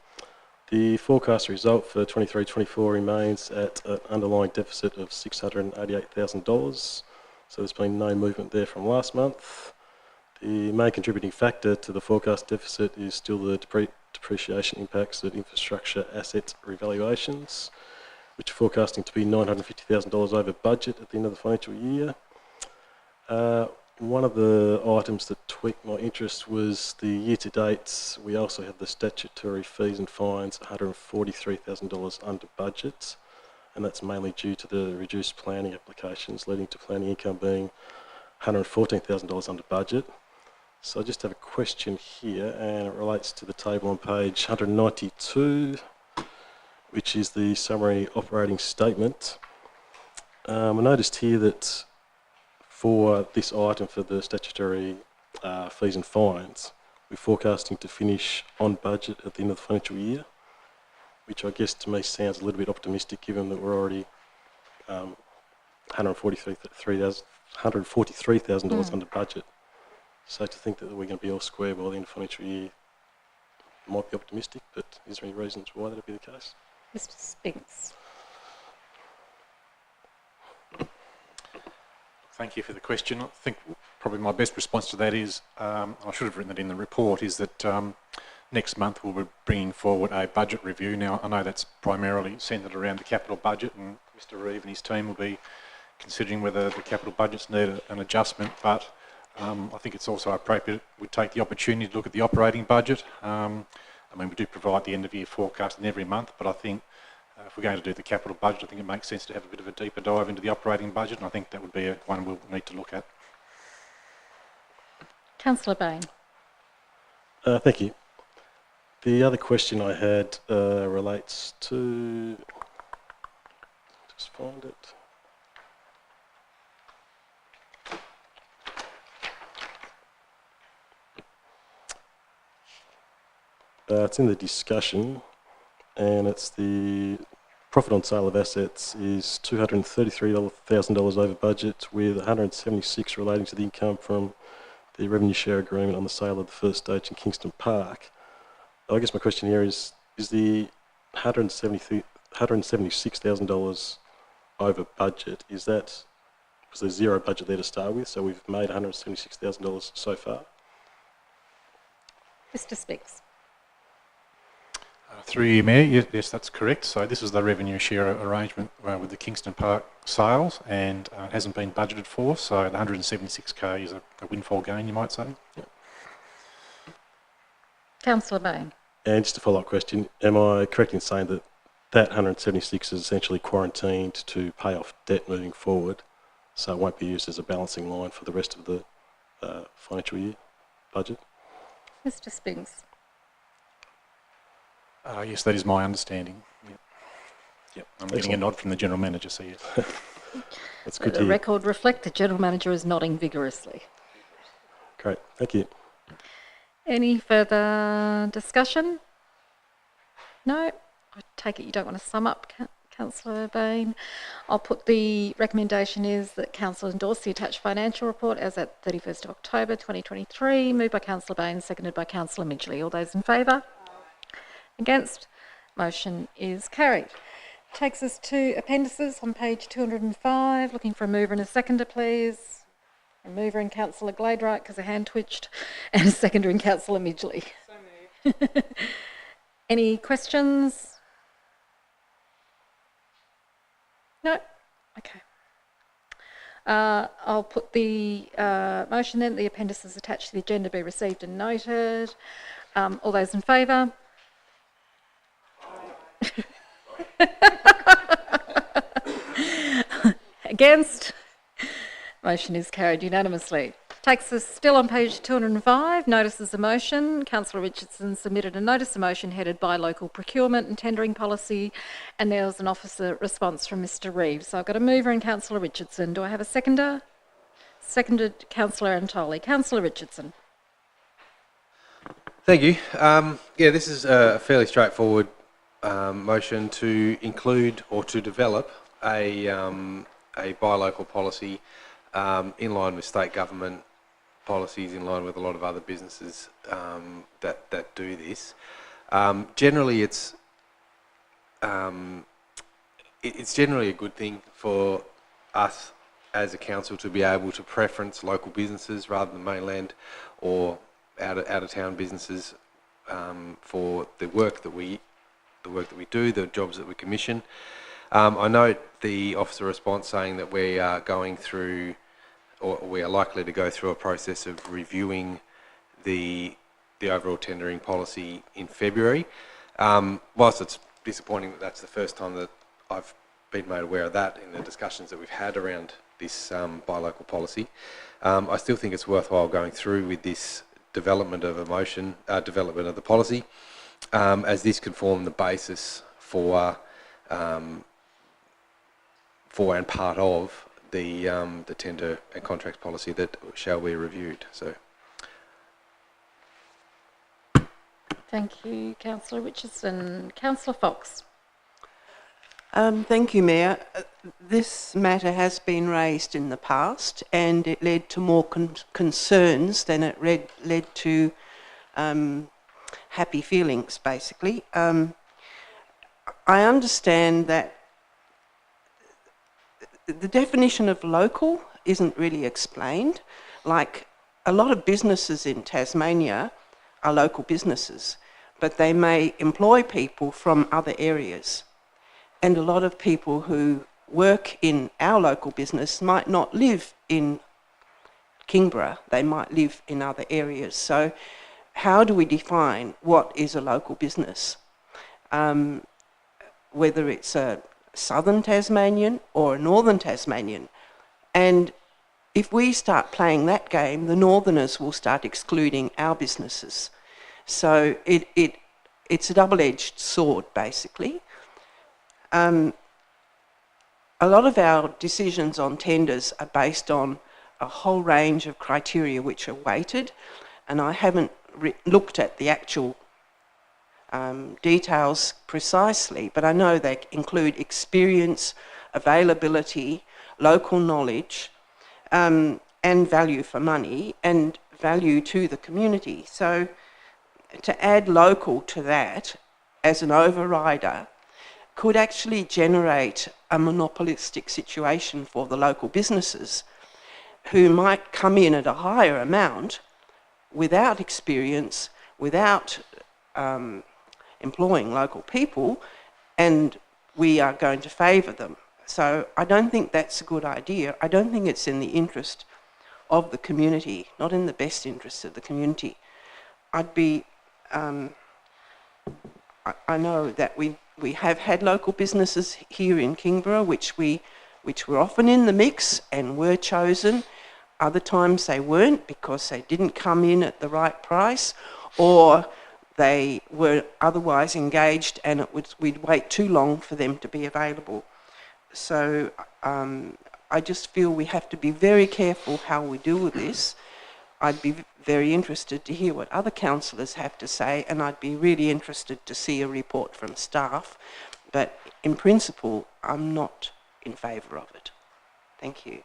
Speaker 4: The forecast result for 23-24 remains at an underlying deficit of $688,000. So there's been no movement there from last month. The main contributing factor to the forecast deficit is still the depreciation impacts of infrastructure asset revaluations, which are forecasting to be $950,000 over budget at the end of the financial year. One of the items that tweaked my interest was the year-to-date. We also have the statutory fees and fines, $143,000 under budget, and that's mainly due to the reduced planning applications, leading to planning income being $114,000 under budget. So I just have a question here, and it relates to the table on page 192, which is the summary operating statement. I noticed here that for this item, for the statutory fees and fines, we're forecasting to finish on budget at the end of the financial year, which I guess to me sounds a little bit optimistic given that we're already $143,000 under budget. So to think that we're going to be all square by the end of the financial year might be optimistic, but is there any reasons why that would be the case?
Speaker 1: Mr. Spinks.
Speaker 15: Thank you for the question. I think probably my best response to that is, I should have written it in the report, is that next month we'll be bringing forward a budget review. Now, I know that's primarily centred around the capital budget, and Mr. Reeve and his team will be considering whether the capital budgets need an adjustment, but I think it's also appropriate we take the opportunity to look at the operating budget. I mean, we do provide the end-of-year forecast every month, but I think if we're going to do the capital budget, I think it makes sense to have a bit of a deeper dive into the operating budget, and I think that would be one we'll need to look at.
Speaker 1: Councillor Bain.
Speaker 4: Thank you. The other question I had relates to... Just find it. It's in the discussion, and it's the profit on sale of assets is $233,000 over budget, with $176,000 relating to the income from the revenue share agreement on the sale of the first stage in Kingston Park. I guess my question here is the $176,000 over budget, was there zero budget there to start with, so we've made $176,000 so far?
Speaker 1: Mr Speaks.
Speaker 15: Through you, Mayor, yes, that's correct. So this is the revenue share arrangement with the Kingston Park sales, and it hasn't been budgeted for, so the 176k is a windfall gain, you might say. Yep.
Speaker 1: Councillor Bain.
Speaker 4: And just a follow-up question, am I correct in saying that that 176 is essentially quarantined to pay off debt moving forward, so it won't be used as a balancing line for the rest of the financial year budget?
Speaker 1: Mr Spinks.
Speaker 15: Yes, that is my understanding. Yep. I'm getting a nod from the General Manager, so yes.
Speaker 4: That's good to
Speaker 1: The
Speaker 4: hear.
Speaker 1: record reflect the General Manager is nodding vigorously.
Speaker 4: Great, thank you.
Speaker 1: Any further discussion? No? I take it you don't want to sum up, Councillor Bain. I'll put the recommendation is that Council endorse the attached financial report as at 31st of October 2023, moved by Councillor Bain, seconded by Councillor Midgley. All those in favour? Against? Motion is carried. Takes us to appendices on page 205. Looking for a mover and a seconder, please. A mover in Councillor Gladeright because a hand twitched, and a seconder in Councillor Midgley. So moved. Any questions? No? Okay. I'll put the motion then. The appendices attached to the agenda be received and noted. All those in favour? Against? Motion is carried unanimously. Takes us still on page 205, notices of motion. Councillor Richardson submitted a notice of motion headed by local procurement and tendering policy, and there was an officer response from Mr Reeves. So I've got a mover in Councillor Richardson. Do I have a seconder? Seconded Councillor Antoli. Councillor Richardson.
Speaker 13: Thank you. Yeah, this is a fairly straightforward motion to include or to develop a buy local policy in line with state government policies, in line with a lot of other businesses that do this. Generally, it's generally a good thing for us as a council to be able to preference local businesses rather than mainland or out of town businesses for the work that we do, the jobs that we commission. I note the officer response saying that we are going through, or we are likely to go through a process of reviewing the overall tendering policy in February. Whilst it's disappointing that that's the first time that I've been made aware of that in the discussions that we've had around this buy local policy, I still think it's worthwhile going through with this development of development of the policy, as this can form the basis for and part of the tender and contracts policy that shall be reviewed. So,
Speaker 1: Thank you, Councillor Richardson. Councillor Fox.
Speaker 7: Thank you, Mayor. This matter has been raised in the past, and it led to more concerns than it led to happy feelings, basically. I understand that the definition of local isn't really explained. Like, a lot of businesses in Tasmania are local businesses, but they may employ people from other areas. And a lot of people who work in our local business might not live in Kingborough, they might live in other areas. So how do we define what is a local business? Whether it's a southern Tasmanian or a northern Tasmanian. And if we start playing that game, the northerners will start excluding our businesses. So it's a double-edged sword, basically. A lot of our decisions on tenders are based on a whole range of criteria which are weighted, and I haven't looked at the actual details precisely, but I know they include experience, availability, local knowledge, and value for money, and value to the community. So to add local to that as an overrider could actually generate a monopolistic situation for the local businesses who might come in at a higher amount without experience, without employing local people, and we are going to favour them. So I don't think that's a good idea. I don't think it's in the interest of the community, not in the best interest of the community. I'd be, I know that we have had local businesses here in Kingborough which were often in the mix and were chosen. Other times they weren't because they didn't come in at the right price, or they were otherwise engaged and we'd wait too long for them to be available. So I just feel we have to be very careful how we deal with this. I'd be very interested to hear what other councillors have to say, and I'd be really interested to see a report from staff. But in principle, I'm not in favour of it. Thank you.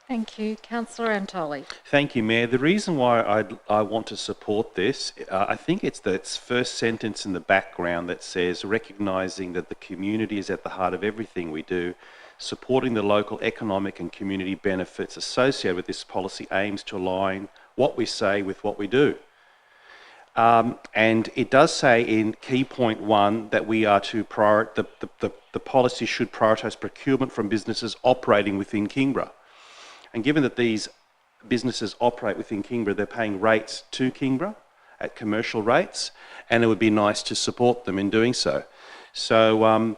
Speaker 1: Thank you. Councillor Antoli.
Speaker 10: Thank you, Mayor. The reason why I want to support this, I think it's the first sentence in the background that says, recognising that the community is at the heart of everything we do, supporting the local economic and community benefits associated with this policy aims to align what we say with what we do. And it does say in key point 1 that we are to the policy should prioritise procurement from businesses operating within Kingborough. And given that these businesses operate within Kingborough, they're paying rates to Kingborough at commercial rates, and it would be nice to support them in doing so. So I'm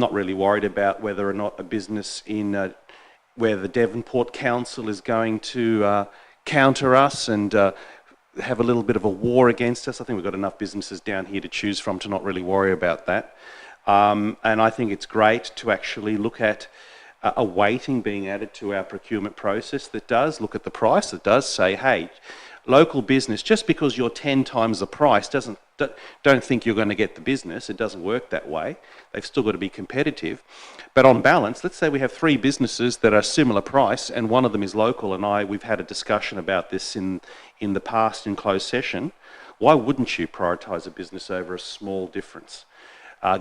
Speaker 10: not really worried about whether or not a business in where the Devonport Council is going to counter us and have a little bit of a war against us. I think we've got enough businesses down here to choose from to not really worry about that. And I think it's great to actually look at a weighting being added to our procurement process that does look at the price, that does say, hey, local business, just because you're 10 times the price, don't think you're going to get the business. It doesn't work that way. They've still got to be competitive. But on balance, let's say we have 3 businesses that are similar price and one of them is local, and we've had a discussion about this in the past in closed session. Why wouldn't you prioritise a business over a small difference?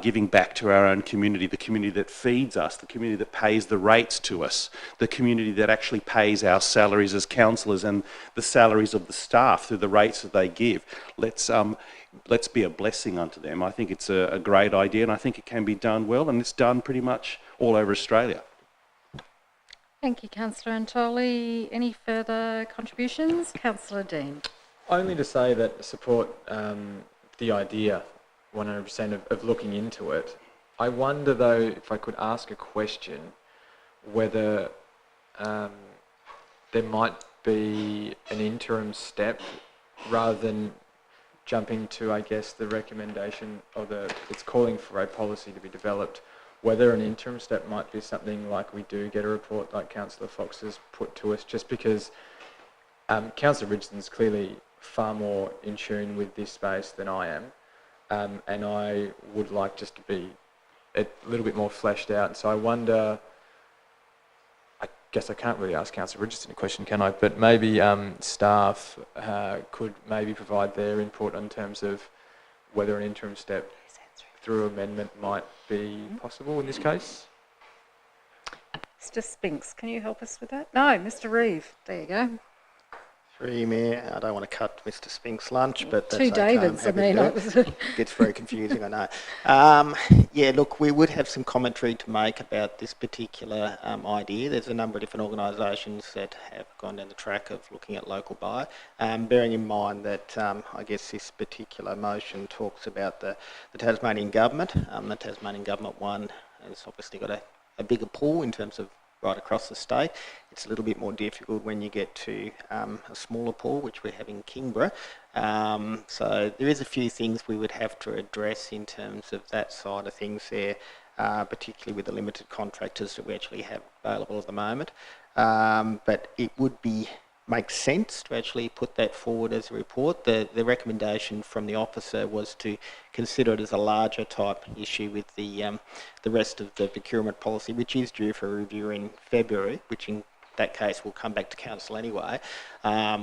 Speaker 10: Giving back to our own community, the community that feeds us, the community that pays the rates to us, the community that actually pays our salaries as councillors and the salaries of the staff through the rates that they give. Let's be a blessing unto them. I think it's a great idea, and I think it can be done well, and it's done pretty much all over Australia.
Speaker 1: Thank you, Councillor Antoli. Any further contributions? Councillor Dean.
Speaker 9: Only to say that support the idea 100% of looking into it. I wonder though, if I could ask a question, whether there might be an interim step rather than jumping to, I guess, the recommendation of it's calling for a policy to be developed, whether an interim step might be something like we do get a report like Councillor Fox has put to us, just because Councillor Richardson's clearly far more in tune with this space than I am. And I would like just to be a little bit more fleshed out. So I wonder, I guess I can't really ask Councillor Richardson a question, can I? But maybe staff could maybe provide their input in terms of whether an interim step through amendment might be possible in this case.
Speaker 1: Mr Spinks, can you help us with that? No, Mr Reeve. There you go.
Speaker 5: Through you, Mayor, I don't want to cut Mr Spink's lunch, but that's
Speaker 1: Two
Speaker 5: okay.
Speaker 1: Davids, I mean.
Speaker 5: It gets very confusing, I know. Yeah, look, we would have some commentary to make about this particular idea. There's a number of different organisations that have gone down the track of looking at local buy, bearing in mind that I guess this particular motion talks about the Tasmanian Government. The Tasmanian Government one has obviously got a bigger pool in terms of right across the state. It's a little bit more difficult when you get to a smaller pool, which we have in Kingborough. So there is a few things we would have to address in terms of that side of things there, particularly with the limited contractors that we actually have available at the moment. But it would make sense to actually put that forward as a report. The recommendation from the officer was to consider it as a larger type issue with the rest of the procurement policy, which is due for review in February, which in that case will come back to council anyway,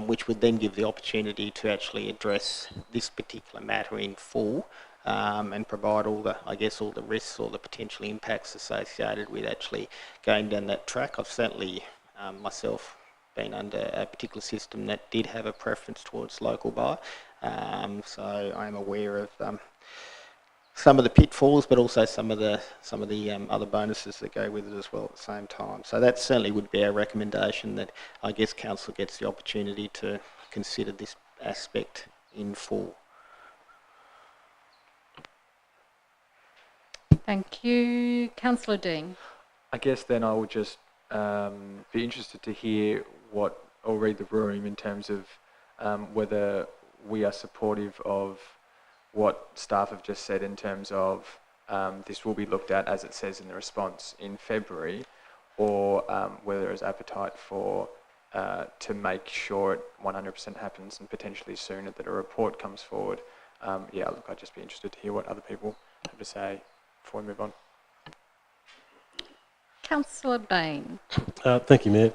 Speaker 5: which would then give the opportunity to actually address this particular matter in full and provide all the risks or the potential impacts associated with actually going down that track. I've certainly myself been under a particular system that did have a preference towards local buy. So I'm aware of some of the pitfalls, but also some of the other bonuses that go with it as well at the same time. So that certainly would be our recommendation, that I guess council gets the opportunity to consider this aspect in full.
Speaker 1: Thank you. Councillor Dean.
Speaker 9: I guess then I would just be interested to hear what, or read the room in terms of whether we are supportive of what staff have just said in terms of this will be looked at, as it says in the response, in February, or whether there is appetite for to make sure it 100% happens and potentially sooner, that a report comes forward. Yeah, look, I'd just be interested to hear what other people have to say before we move on.
Speaker 1: Councillor Bain.
Speaker 4: Thank you, Mayor.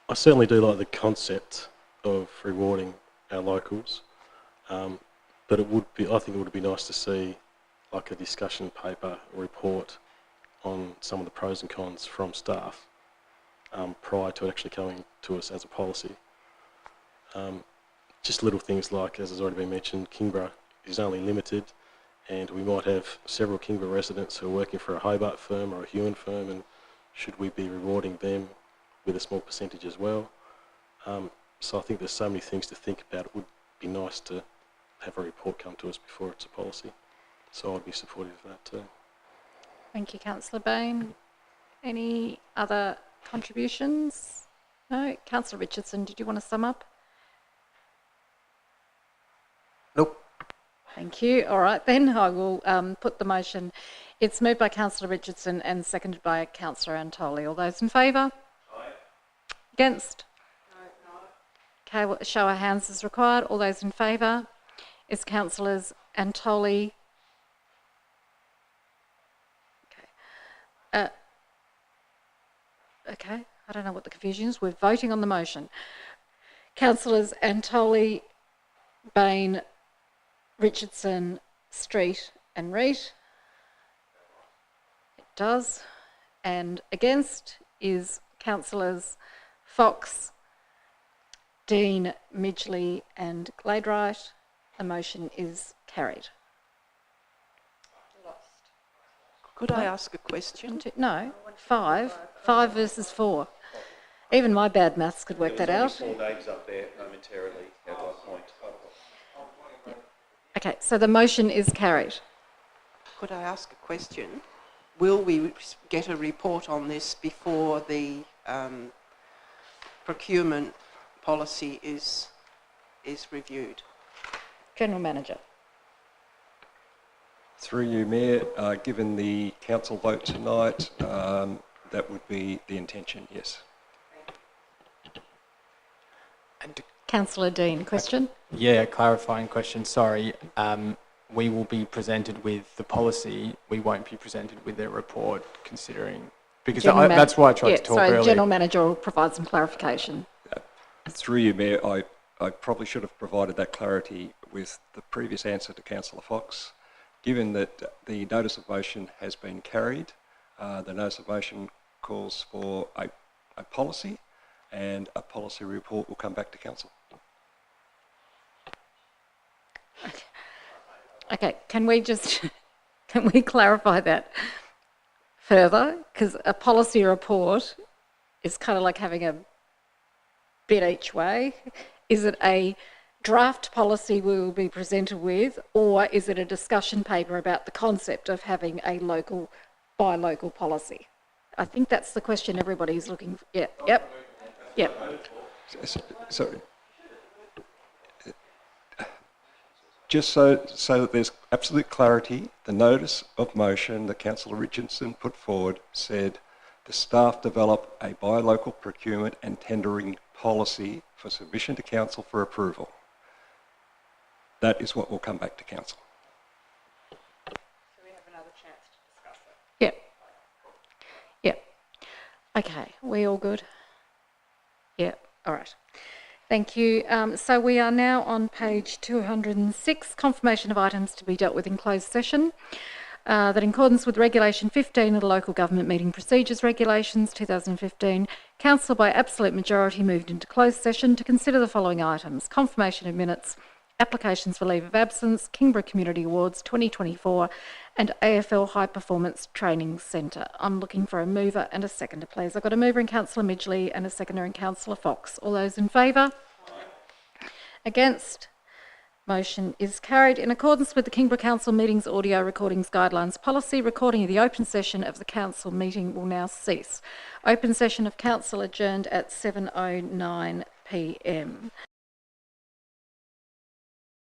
Speaker 4: I certainly do like the concept of rewarding our locals, but I think it would be nice to see like a discussion paper or report on some of the pros and cons from staff prior to it actually coming to us as a policy. Just little things like, as has already been mentioned, Kingborough is only limited, and we might have several Kingborough residents who are working for a Hobart firm or a Huon firm, and should we be rewarding them with a small percentage as well? So I think there's so many things to think about. It would be nice to have a report come to us before it's a policy. So I'd be supportive of that too.
Speaker 1: Thank you, Councillor Bain. Any other contributions? No? Councillor Richardson, did you want to sum up?
Speaker 13: Nope.
Speaker 1: Thank you. All right, then I will put the motion. It's moved by Councillor Richardson and seconded by Councillor Antoli. All those in favour? Aye. Against? No. Okay, well, show of hands is required. All those in favour? Is Councillors Antoli? Okay. Okay, I don't know what the confusion is. We're voting on the motion. Councillors Antoli, Bain, Richardson, Street and Reid. It does. And against is Councillors Fox, Dean, Midgley and Gladeright. The motion is carried.
Speaker 7: Could I ask a question?
Speaker 1: No, 5 versus 4. Even my bad maths could work that out.
Speaker 10: 4 names up there momentarily at one point.
Speaker 1: Okay, so the motion is carried.
Speaker 7: Could I ask a question? Will we get a report on this before the procurement policy is reviewed?
Speaker 1: General Manager.
Speaker 12: Through you, Mayor, given the council vote tonight, that would be the intention, yes.
Speaker 9: And
Speaker 1: Councillor Dean, question?
Speaker 9: yeah, clarifying question, sorry. We will be presented with the policy, we won't be presented with their report, considering, because that's why I tried to talk earlier.
Speaker 1: General Manager will provide some clarification.
Speaker 12: Through you, Mayor, I probably should have provided that clarity with the previous answer to Councillor Fox. Given that the notice of motion has been carried, the notice of motion calls for a policy, and a policy report will come back to council.
Speaker 1: Okay, can we clarify that further? Because a policy report is kind of like having a bit each way. Is it a draft policy we will be presented with, or is it a discussion paper about the concept of having a local buy local policy? I think that's the question everybody's looking for. Yep.
Speaker 12: So just so that there's absolute clarity, the notice of motion that Councillor Richardson put forward said the staff develop a buy local procurement and tendering policy for submission to council for approval. That is what will come back to council.
Speaker 8: So we have another chance to discuss it.
Speaker 1: Yep. Okay, we all good? Yeah, all right. Thank you. So we are now on page 206, confirmation of items to be dealt with in closed session. that in accordance with Regulation 15 of the Local Government Meeting Procedures Regulations 2015, Council by absolute majority moved into closed session to consider the following items: confirmation of minutes, applications for leave of absence, Kingborough Community Awards 2024 and AFL High Performance Training Centre. I'm looking for a mover and a seconder, please. I've got a mover in Councillor Midgley and a seconder in Councillor Fox. All those in favour? Against? Motion is carried. In accordance with the Kingborough Council Meetings Audio Recordings Guidelines Policy, recording of the open session of the Council meeting will now cease. Open session of Council adjourned at 7:09 p.m.